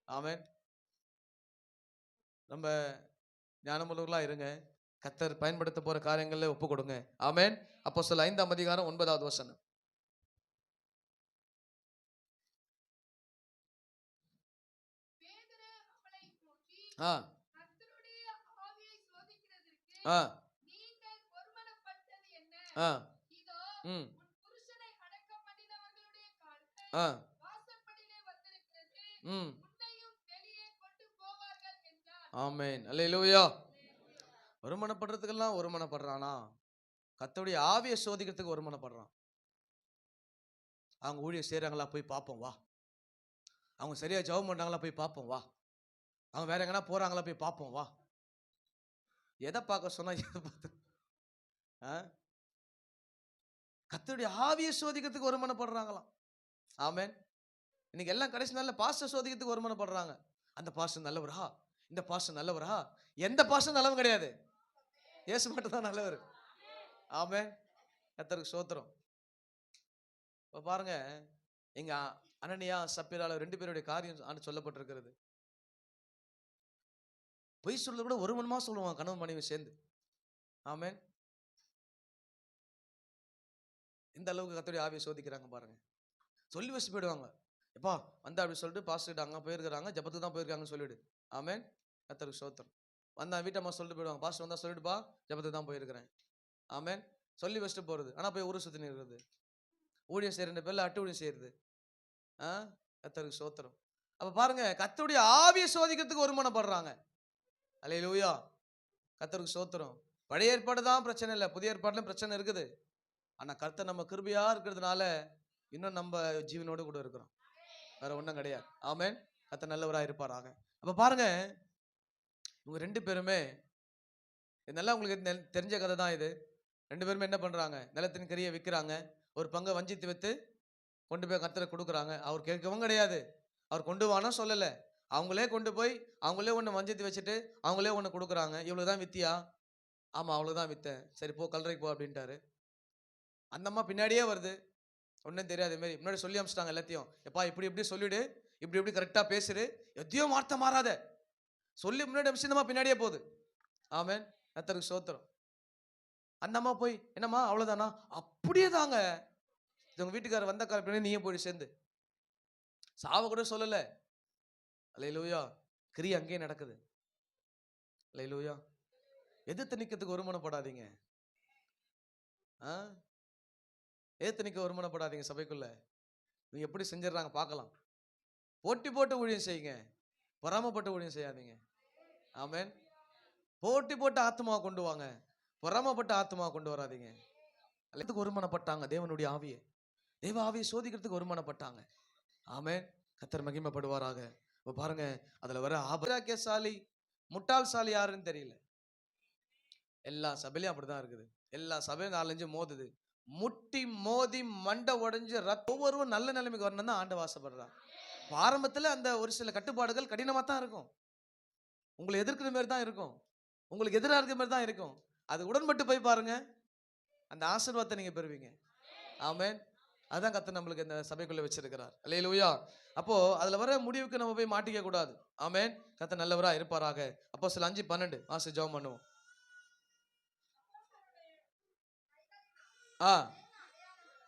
ஆமென். நம்ம ஞானமுள்ளவர்களா இருங்க. கர்த்தர் பயன்படுத்த போற காரியங்கள்ல ஒப்பு கொடுங்க. ஆமென். அப்போஸ்தலர் 5ஆம் அதிகாரம் 9வது வசனம். பேதுரு அவளை நோக்கி, ஆ கர்த்தருடைய ஆவியை சோதிக்கிறதற்கு ஆ நீங்கள் ஒருமனப்பட்டது என்ன? ஆ இதோ ம் உன் புருஷனை அடக்கம் பண்ணினவர்களுடைய கால்கள் ஆ வாசற்படியிலே வந்திருக்கிறது. ம் உன்னையும் வெளியே கொண்டு போவார்கள் என்றார். ஆமென். அல்லேலூயா. ஒருமனப்படுறதுக்கெல்லாம் ஒருமனப்படுறானா? கர்த்தருடைய ஆவியை சோதிக்கிறதுக்கு ஒருமனப்படுறான். அவங்க ஊழியம் செய்றாங்களா போய் பார்ப்போம் வா. அவங்க சரியா ஜெபம் பண்றாங்களா போய் பார்ப்போம் வா. அவங்க வேற எங்கனா போறாங்களா போய் பார்ப்போம் வா. எதை பார்க்க சொன்னா எதை பார்த்து? கர்த்தருடைய ஆவியை சோதிக்கிறதுக்கு ஒருமனப்படுறாங்களாம். ஆமென். இன்னைக்கு எல்லாம் கடைசி நாள்ல பாஸ்டர் சோதிக்கிறதுக்கு ஒருமனப்படுறாங்க. அந்த பாஸ்டர் நல்லவரா, இந்த பாஸ்டர் நல்லவரா? எந்த பாஸ்டர் நல்லவன் கிடையாது. இயேசு மட்டும் தான் நல்லவர். ஆமென். கர்த்தருக்கு ஸ்தோத்திரம். இப்ப பாருங்க, எங்க அனனியா சப்பீரால 2 பேருடைய காரியம் சொல்லப்பட்டிருக்கிறது. பொய் சொல்றது கூட ஒரு மனமா சொல்லுவாங்க கணவன் மனைவி சேர்ந்து. ஆமென். இந்த அளவுக்கு கர்த்தருடைய ஆவியை சோதிக்கிறாங்க பாருங்க. சொல்லி வச்சு போயிடுவாங்க. எப்பா வந்தா அப்படி சொல்லிட்டு பாஸ்டர் அங்க போயிருக்கிறாங்க, ஜெபத்துக்கு தான் போயிருக்காங்கன்னு சொல்லிடு. ஆமென். கர்த்தருக்கு ஸ்தோத்திரம். வந்தா வீட்டம்மா சொல்லிட்டு போயிடுவாங்க, பாஸ்டர் வந்தா சொல்லிடுப்பா ஜெபத்துக்கு தான் போயிருக்கிறேன். ஆமென். சொல்லி வச்சுட்டு போறது. ஆனா போய் ஊரு சுத்தி நிற்கிறது. ஊழியம் செய்யற பேர்ல அட்டு ஊழியம் செய்யறது. கர்த்தருக்கு ஸ்தோத்திரம். அப்ப பாருங்க, கர்த்தருடைய ஆவியை சோதிக்கிறதுக்கு ஒருமனப்படுறாங்க. அல்லேலூயா. கர்த்தருக்கு ஸ்தோத்திரம். பழைய ஏற்பாடு தான் பிரச்சனை இல்லை, புதிய ஏற்பாடுல பிரச்சனை இருக்குது. ஆனா கர்த்தர் நம்ம கிருபையா இருக்கிறதுனால இன்னும் நம்ம ஜீவனோடு கூட இருக்கிறோம். வேற ஒண்ணும் கிடையாது. ஆமென். கர்த்தர் நல்லவராக இருப்பாராக. அப்ப பாருங்க, இவங்க 2 பேருமே இதெல்லாம் உங்களுக்கு தெரிஞ்ச கதை தான் இது. 2 பேருமே என்ன பண்றாங்க? நிலத்தின் கரியை விற்கிறாங்க. ஒரு பங்கை வஞ்சித்து வித்து கொண்டு போய் கர்த்தருக்கு கொடுக்குறாங்க. அவர் கேட்கவும் கிடையாது. அவர் கொண்டு வானா சொல்லல. அவங்களே கொண்டு போய் அவங்களே ஒன்று வஞ்சித்து வச்சுட்டு அவங்களே ஒன்று கொடுக்குறாங்க. இவ்வளவுதான் வித்தியா? ஆமா அவ்வளவுதான் வித்தேன். சரி போ கல்லறைக்கு போ அப்படின்ட்டாரு. அந்த அம்மா பின்னாடியே வருது. ஒன்றும் தெரியாத மாதிரி முன்னாடி சொல்லி அமிச்சிட்டாங்க எல்லாத்தையும். எப்பா இப்படி இப்படி சொல்லிடு, இப்படி இப்படி கரெக்டாக பேசுரு, எதையும் வார்த்தை மாறாத சொல்லி முன்னாடி அமிச்சு இந்த அம்மா பின்னாடியே போகுது. ஆமென். கர்த்தருக்கு ஸ்தோத்திரம். அந்த அம்மா போய் என்னம்மா அவ்வளோதானா? அப்படியே தாங்க. உங்க வீட்டுக்காரர் வந்த கால பின்னாடி நீயே போய் சேர்ந்து சாவ கூட சொல்லலை. அல்லேலூயா. கிரியை அங்கேயே நடக்குது. அல்லேலூயா. எதிர்த்து நிற்கிறதுக்கு ஒருமனப்படாதீங்க. எதிர்த்து நிற்க ஒருமனப்படாதீங்க. சபைக்குள்ள நீங்க எப்படி செஞ்சிடறாங்க பார்க்கலாம். போட்டி போட்டு ஊழியம் செய்யுங்க, பொறாமப்பட்டு ஊழியம் செய்யாதீங்க. ஆமென். போட்டி போட்டு ஆத்மாவை கொண்டு வாங்க, பொறாமப்பட்டு ஆத்மாவை கொண்டு வராதீங்க. அதுக்கு ஒருமனப்பட்டாங்க. தேவனுடைய ஆவியை, தேவ ஆவியை சோதிக்கிறதுக்கு ஒருமனப்பட்டாங்க. ஆமென். கர்த்தர் மகிமைப்படுவாராக. இப்ப பாருங்க, அதுல வர ஆபராக்கியசாலி முட்டாள்சாலி யாருன்னு தெரியல. எல்லா சபையிலையும் அப்படிதான் இருக்குது. எல்லா சபையும் 4-5 மோதுது. முட்டி மோதி மண்டை உடைஞ்சு ஒவ்வொருவரும் நல்ல நிலைமைக்கு வரணும் தான் ஆண்டவர் ஆசைப்படுறார். ஆரம்பத்துல அந்த ஒரு சில கட்டுப்பாடுகள் கடினமா தான் இருக்கும். உங்களை எதிர்க்கிற மாதிரி தான் இருக்கும். உங்களுக்கு எதிராக இருக்கிற மாதிரி தான் இருக்கும். அது உடன்பட்டு போய் பாருங்க, அந்த ஆசீர்வாதத்தை நீங்க பெறுவீங்க. ஆமென். அதான் கர்த்தர் நம்மளுக்கு இந்த சபைக்குள்ள வச்சிருக்கிறார். அல்லேலூயா. அப்போ அதுல வர முடிவுக்கு நம்ம போய் மாட்டிக்க கூடாது. ஆமென். கர்த்தர் நல்லவரா இருப்பாராக. அப்போஸ்தலர் 5:12 வாசி ஜெபம் பண்ணுவோம்.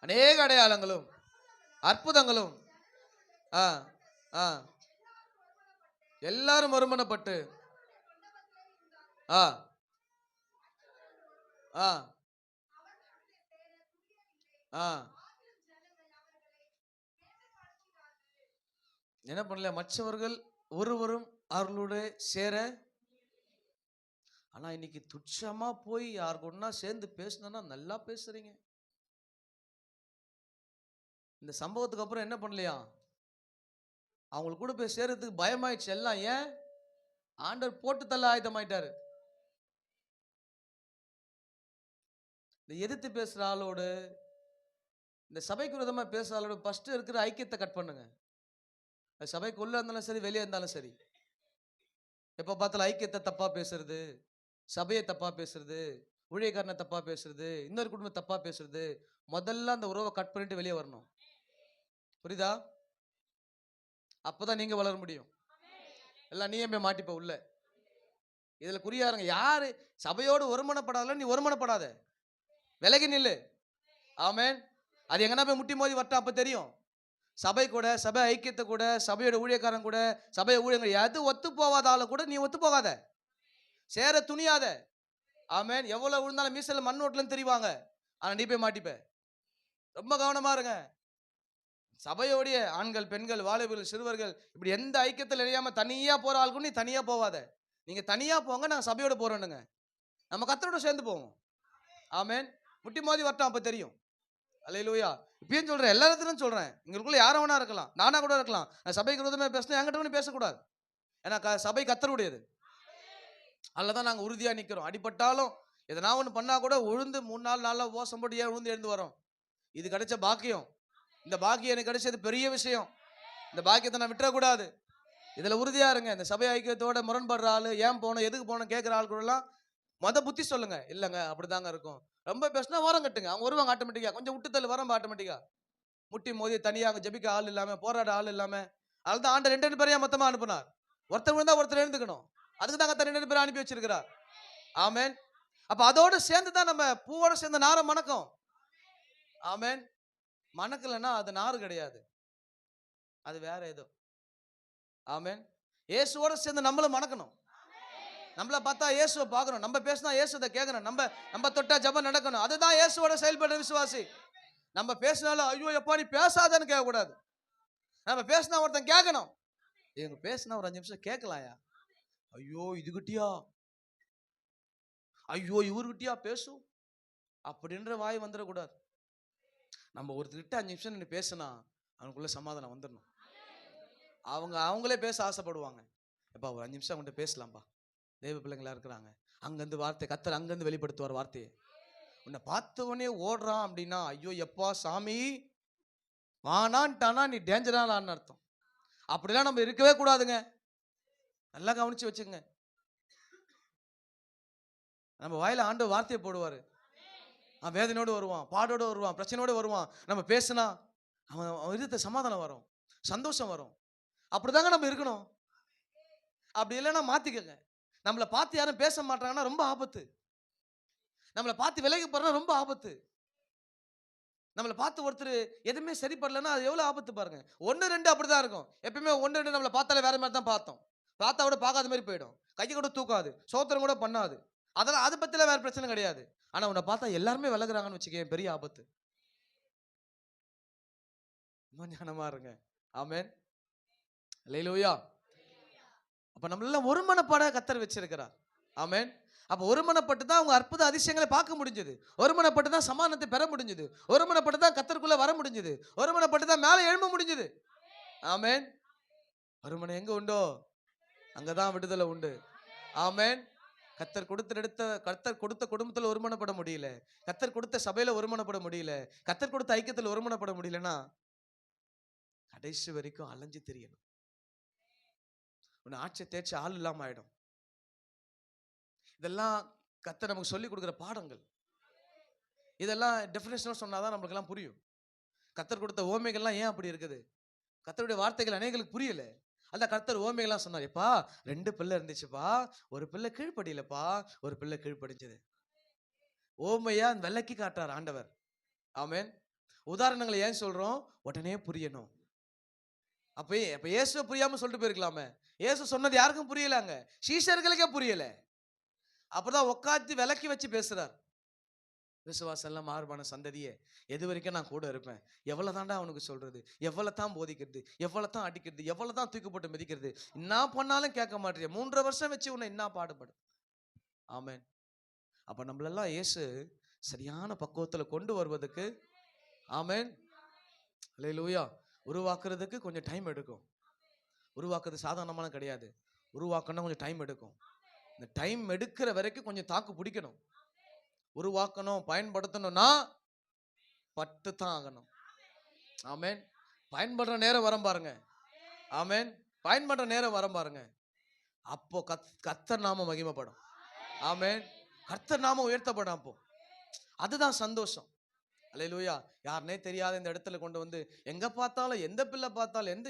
அநேக அடையாளங்களும் அற்புதங்களும் எல்லாரும் ஒருமனப்பட்டு என்ன பண்ணல, மற்றவர்கள் ஒருவரும் அவர்களோட சேர. ஆனா இன்னைக்கு துச்சமா போய் யாருக்கு ஒன்னா சேர்ந்து பேசணும்னா நல்லா பேசுறீங்க. இந்த சம்பவத்துக்கு அப்புறம் என்ன பண்ணலையா, அவங்களுக்கு கூட போய் சேர்றதுக்கு பயமாயிடுச்சு. எல்லாம் ஏன், ஆண்டவர் போட்டு தள்ள ஆயுதமாயிட்டாரு. இந்த எதிர்த்து பேசுற ஆளோடு, இந்த சபைக்கு விரோதமா பேசுற ஆளோட ஃபர்ஸ்ட் இருக்கிற ஐக்கியத்தை கட் பண்ணுங்க. அது சபைக்கு உள்ள இருந்தாலும் சரி, வெளியே இருந்தாலும் சரி. எப்ப பார்த்தாலும் ஐக்கியத்தை தப்பா பேசுறது, சபையை தப்பா பேசுறது, ஊழியக்காரனை தப்பா பேசுறது, இன்னொரு குடும்பம் தப்பா பேசுறது, முதல்ல அந்த உறவை கட் பண்ணிட்டு வெளியே வரணும். புரியுதா? அப்பதான் நீங்க வளர முடியும். எல்லாம் நீயே போய் மாட்டிப்ப உள்ள. இதுல குறியாருங்க, யாரு சபையோடு ஒருமனப்படாத, நீ ஒருமனப்படாத, விலகி நில்லு. ஆமென். அது எங்கன்னா போய் முட்டி மோதி வரட்டும், அப்ப தெரியும். சபை கூட, சபை ஐக்கியத்தை கூட, சபையோட ஊழியக்காரன் கூட, சபை ஊழியர்கள் எது ஒத்து போவாதால கூட நீ ஒத்து போகாத, சேர துணியாத. ஆமென். எவ்வளவு விழுந்தாலும் மீசல மண் ஓட்டலன்னு தெரிவாங்க, ஆனா நீ போய் மாட்டிப்ப. ரொம்ப கவனமா இருங்க. சபையோடைய ஆண்கள், பெண்கள், வாலிபர்கள், சிறுவர்கள் இப்படி எந்த ஐக்கியத்தில் இணையாம தனியா போற ஆளுக்கும் நீ தனியா போவாத. நீங்க தனியா போங்க, நாங்க சபையோட போறோம்னுங்க. நம்ம கர்த்தரோட சேர்ந்து போவோம். ஆமென். முட்டி மோதி வரட்டும், அப்ப தெரியும். அல்லேலூயா. இப்பயும் சொல்றேன், எல்லா இடத்துலையும் சொல்றேன், எங்களுக்குள்ள யார வேணா இருக்கலாம், நானா கூட இருக்கலாம். நான் சபைக்கு விரோதமா பேசினா என்கிட்ட ஒன்றும் பேசக்கூடாது. ஏன்னா சபை கர்த்தருடையது. அதில் தான் நாங்கள் உறுதியா நிற்கிறோம். அடிபட்டாலும் எதனா ஒன்று பண்ணா கூட உழுந்து 3 நாள் ஓசம் போட்டு ஏன் உழுந்து எழுந்து வரோம். இது கிடைச்ச பாக்கியம். இந்த பாக்கியம் எனக்கு கிடைச்சது பெரிய விஷயம். இந்த பாக்கியத்தை நான் விட்டுறக்கூடாது. இதுல உறுதியா இருங்க. இந்த சபை ஐக்கியத்தோட முரண்படுற ஆளு, ஏன் போனோம், எதுக்கு போனோம் கேட்கிற ஆள் கூட எல்லாம் புத்தி சொல்லுங்க. இல்லைங்க அப்படிதாங்க இருக்கும். ரொம்ப பேசினா ஓரம் கட்டுங்க, அவங்க வருவாங்க ஆட்டோமேட்டிக்கா. கொஞ்சம் விட்டு தள்ளு, வரம்ப ஆட்டோமேட்டிக்கா. முட்டி மோதி தனியாக ஜெபிக்க ஆள் இல்லாம, போராட ஆள் இல்லாம, அதுதான் ஆண்டு 2 பேரையா மொத்தமா அனுப்புனார். ஒருத்தர் விழுந்தா ஒருத்தர் எழுந்துக்கணும். அதுக்கு தாங்க 2 பேரை அனுப்பி வச்சிருக்கிறார். ஆமென். அப்ப அதோடு சேர்ந்து தான் நம்ம பூவோட சேர்ந்த நாரை மணக்கும். ஆமென். மணக்கலன்னா அது நாறு கிடையாது, அது வேற ஏதோ. ஆமென். இயேசுவோட சேர்ந்து நம்மளும் மணக்கணும். நம்மள பார்த்தா இயேசுவை பார்க்கணும், நம்ம பேசினா இயேசுவை கேட்கணும், நம்ம தொட்டா ஜெபம் நடக்கணும். அதுதான் இயேசுவோட செயல்படுற விசுவாசி. நம்ம பேசினாலும் ஐயோ எப்பா நீ பேசாதன்னு கேட்கக்கூடாது. நம்ம பேசினா ஒருத்தன் கேட்கணும். இவங்க பேசினா ஒரு 5 நிமிஷம் கேட்கலாயா, ஐயோ இதுகிட்டியா, ஐயோ இவர்கிட்டயா பேசும் அப்படின்ற வாய் வந்துடக்கூடாது. நம்ம ஒருத்தர்கிட்ட 5 நிமிஷம் நின்று பேசினா அவனுக்குள்ள சமாதானம் வந்துடணும். அவங்களே பேச ஆசைப்படுவாங்க. எப்பா ஒரு 5 நிமிஷம் அவங்கள்ட்ட பேசலாம்பா, தெய்வ பிள்ளைங்களா இருக்கிறாங்க. அங்கேருந்து வார்த்தை கத்தர் அங்கேருந்து வெளிப்படுத்துவார் வார்த்தையை. உன்னை பார்த்தவனே ஓடுறான் அப்படின்னா ஐயோ எப்பா சாமி வானான்ட்டானா நீ டேஞ்சரானான்னு அர்த்தம். அப்படிலாம் நம்ம இருக்கவே கூடாதுங்க. நல்லா கவனிச்சு வச்சுங்க. நம்ம வாயில ஆண்டு வார்த்தையை போடுவாரு. அவன் வேதனையோடு வருவான், பாடோடு வருவான், பிரச்சனையோடு வருவான். நம்ம பேசினா அவன் விதத்தை சமாதானம் வரும், சந்தோஷம் வரும். அப்படிதாங்க நம்ம இருக்கணும். அப்படி இல்லைன்னா மாத்திக்கங்க. நம்மளை பார்த்து யாரும் பேச மாட்டாங்கன்னா ரொம்ப ஆபத்து. நம்மளை பார்த்து விலகி போறா ரொம்ப ஆபத்து. நம்மளை பார்த்து ஒருத்தர் எதுவுமே சரிப்படலைன்னா அது எவ்வளவு ஆபத்து பாருங்க. 1 2 அப்படிதான் இருக்கும். எப்பயுமே 1 2 நம்மளை பார்த்தாலே வேற மாதிரி தான் பார்த்தோம். பார்த்தா கூட பார்க்காத மாதிரி போயிடும். கையை கூட தூக்காது, சோத்திரம் கூட பண்ணாது. அதெல்லாம் அதை பத்தில வேற பிரச்சனை கிடையாது. ஆனா உன்னை பார்த்தா எல்லாருமே விலகுறாங்கன்னு வச்சுக்கேன், பெரிய ஆபத்து. ரொம்ப ஞானமா இருங்க. ஆமென். அல்லேலூயா. அப்ப நம்மளெல்லாம் ஒருமனப்பட கத்தர் வச்சிருக்கிறார். ஆமென். அப்ப ஒருமனப்பட்டு தான் அவங்க அற்புத அதிசயங்களை பார்க்க முடிஞ்சது. ஒருமனப்பட்டு தான் சமாதானத்தை பெற முடிஞ்சது. ஒருமனப்பட்டு தான் கத்தருக்குள்ள வர முடிஞ்சது. ஒருமனப்பட்டு தான் மேலே எழும்ப முடிஞ்சது. ஆமென். ஒருமனை எங்க உண்டோ அங்கதான் விடுதலை உண்டு. ஆமென். கர்த்தர் கொடுத்த குடும்பத்துல ஒருமனப்பட முடியல, கர்த்தர் கொடுத்த சபையில ஒருமனப்பட முடியல, கர்த்தர் கொடுத்த ஐக்கியத்துல ஒருமனப்பட முடியலன்னா கடைசி வரைக்கும் அலைஞ்சு தெரியணும். உன்னை ஆட்சி தேய்ச்சி ஆள் இல்லாம ஆயிடும். இதெல்லாம் கர்த்தர் நமக்கு சொல்லி கொடுக்குற பாடங்கள். இதெல்லாம் டெஃபினேஷனா சொன்னாதான் நமக்கு எல்லாம் புரியும். கர்த்தர் கொடுத்த ஓமைகள்லாம் ஏன் அப்படி இருக்குது? கர்த்தருடைய வார்த்தைகள் அநேகளுக்கு புரியல. அல்ல கர்த்தர் ஓமைகள்லாம் சொன்னார். எப்பா 2 பிள்ளை இருந்துச்சுப்பா, ஒரு பிள்ளை கீழ்ப்படியிலப்பா, ஒரு பிள்ளை கீழ்ப்படிஞ்சது. ஓமையா விளக்கி காட்டுறார் ஆண்டவர். ஆமென். உதாரணங்களை ஏன் சொல்றோம்? உடனே புரியணும். அப்ப இயேசுவை புரியாம சொல்லிட்டு போயிருக்கலாமே. இயேசு சொன்னது யாருக்கும் புரியலங்க, சீஷர்களுக்கே புரியல. அப்பதான் உட்காந்து விளக்கி வச்சு பேசுறார். விசுவாசம் எல்லாம் மாறுபான சந்ததியே, எது வரைக்கும் நான் கூட இருப்பேன்? எவ்வளவு தாண்டா அவனுக்கு சொல்றது? எவ்வளவு தான் போதிக்கிறது? எவ்வளவு தான் அடிக்கிறது? எவ்வளவு தான் தூக்கி போட்டு மிதிக்கிறது? என்ன பண்ணாலும் கேட்க மாட்டேன். 3.5 வருஷம் வச்சு உன்னை என்ன பாடுபடு. ஆமென். அப்ப நம்மளெல்லாம் இயேசு சரியான பக்குவத்துல கொண்டு வருவதற்கு, ஆமென், அல்லேலூயா, உருவாக்குறதுக்கு கொஞ்சம் டைம் எடுக்கும். உருவாக்குறது சாதாரணமான கிடையாது. உருவாக்கணும் கொஞ்சம் டைம் எடுக்கும். இந்த டைம் எடுக்கிற வரைக்கும் கொஞ்சம் தாக்கு பிடிக்கணும். உருவாக்கணும், பயன்படுத்தணும்னா பட்டு தான் ஆகணும். ஆமென். பயன்படுற நேரம் வரும் பாருங்க. ஆமென். பயன்படுற நேரம் வரும் பாருங்க. அப்போ கர்த்தர் நாம மகிமைப்படும். ஆமென். கர்த்தர் நாம உயர்த்தப்படும். அப்போ அதுதான் சந்தோஷம். அல்லேலூயா. யாருனே தெரியாத இந்த இடத்துல கொண்டு வந்து, எங்க பார்த்தாலும் எந்த பிள்ளை பார்த்தாலும்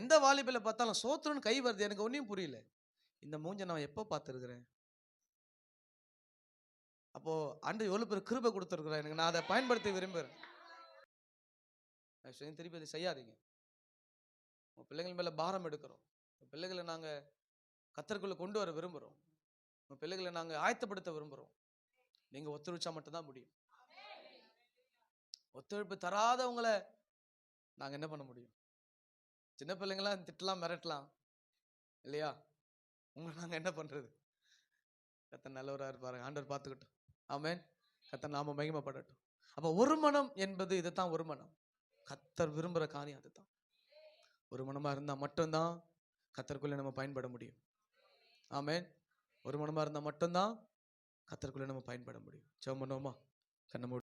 எந்த வாலிபிள்ளை பார்த்தாலும் சோத்துருன்னு கை வருது. எனக்கு ஒன்றும் புரியல. இந்த மூஞ்ச நான் எப்போ பார்த்துருக்கிறேன்? அப்போ ஆண்டு எவ்வளவு பேர் கிருபை கொடுத்துருக்குறேன் எனக்கு. நான் அதை பயன்படுத்த விரும்புகிறேன். திருப்பி அதை செய்யாதீங்க. உங்க பிள்ளைகள் மேல பாரம் எடுக்கிறோம். உங்க பிள்ளைகளை நாங்க கர்த்தருக்குள்ள கொண்டு வர விரும்புகிறோம். உங்க பிள்ளைகளை நாங்க ஆயத்தப்படுத்த விரும்புகிறோம். நீங்க ஒத்துழைச்சா மட்டும்தான் முடியும். ஒத்துழைப்பு தராதவங்களை நாங்க என்ன பண்ண முடியும்? சின்ன பிள்ளைங்களாம் திட்டலாம், மிரட்டலாம் இல்லையா? உங்களை நாங்க என்ன பண்றது? கர்த்தர் நல்லவரா இருப்பாரு. ஆண்டவர் பார்த்துக்கிட்டோம். ஆமென். கர்த்தர் நாம மகிமைப்படட்டும். அப்ப ஒரு மனம் என்பது இதுதான். ஒரு மனம் கர்த்தர் விரும்புகிற காரியம் அதுதான். ஒரு மனமா இருந்தா மட்டும்தான் கர்த்தருக்குள்ள நம்ம பயன்பட முடியும். ஆமென். ஒரு மனமா இருந்தா மட்டும்தான் கர்த்தருக்குள்ள நம்ம பயன்பட முடியும். ஜெபம் பண்ணுவோமா? கண்ணை மூடி.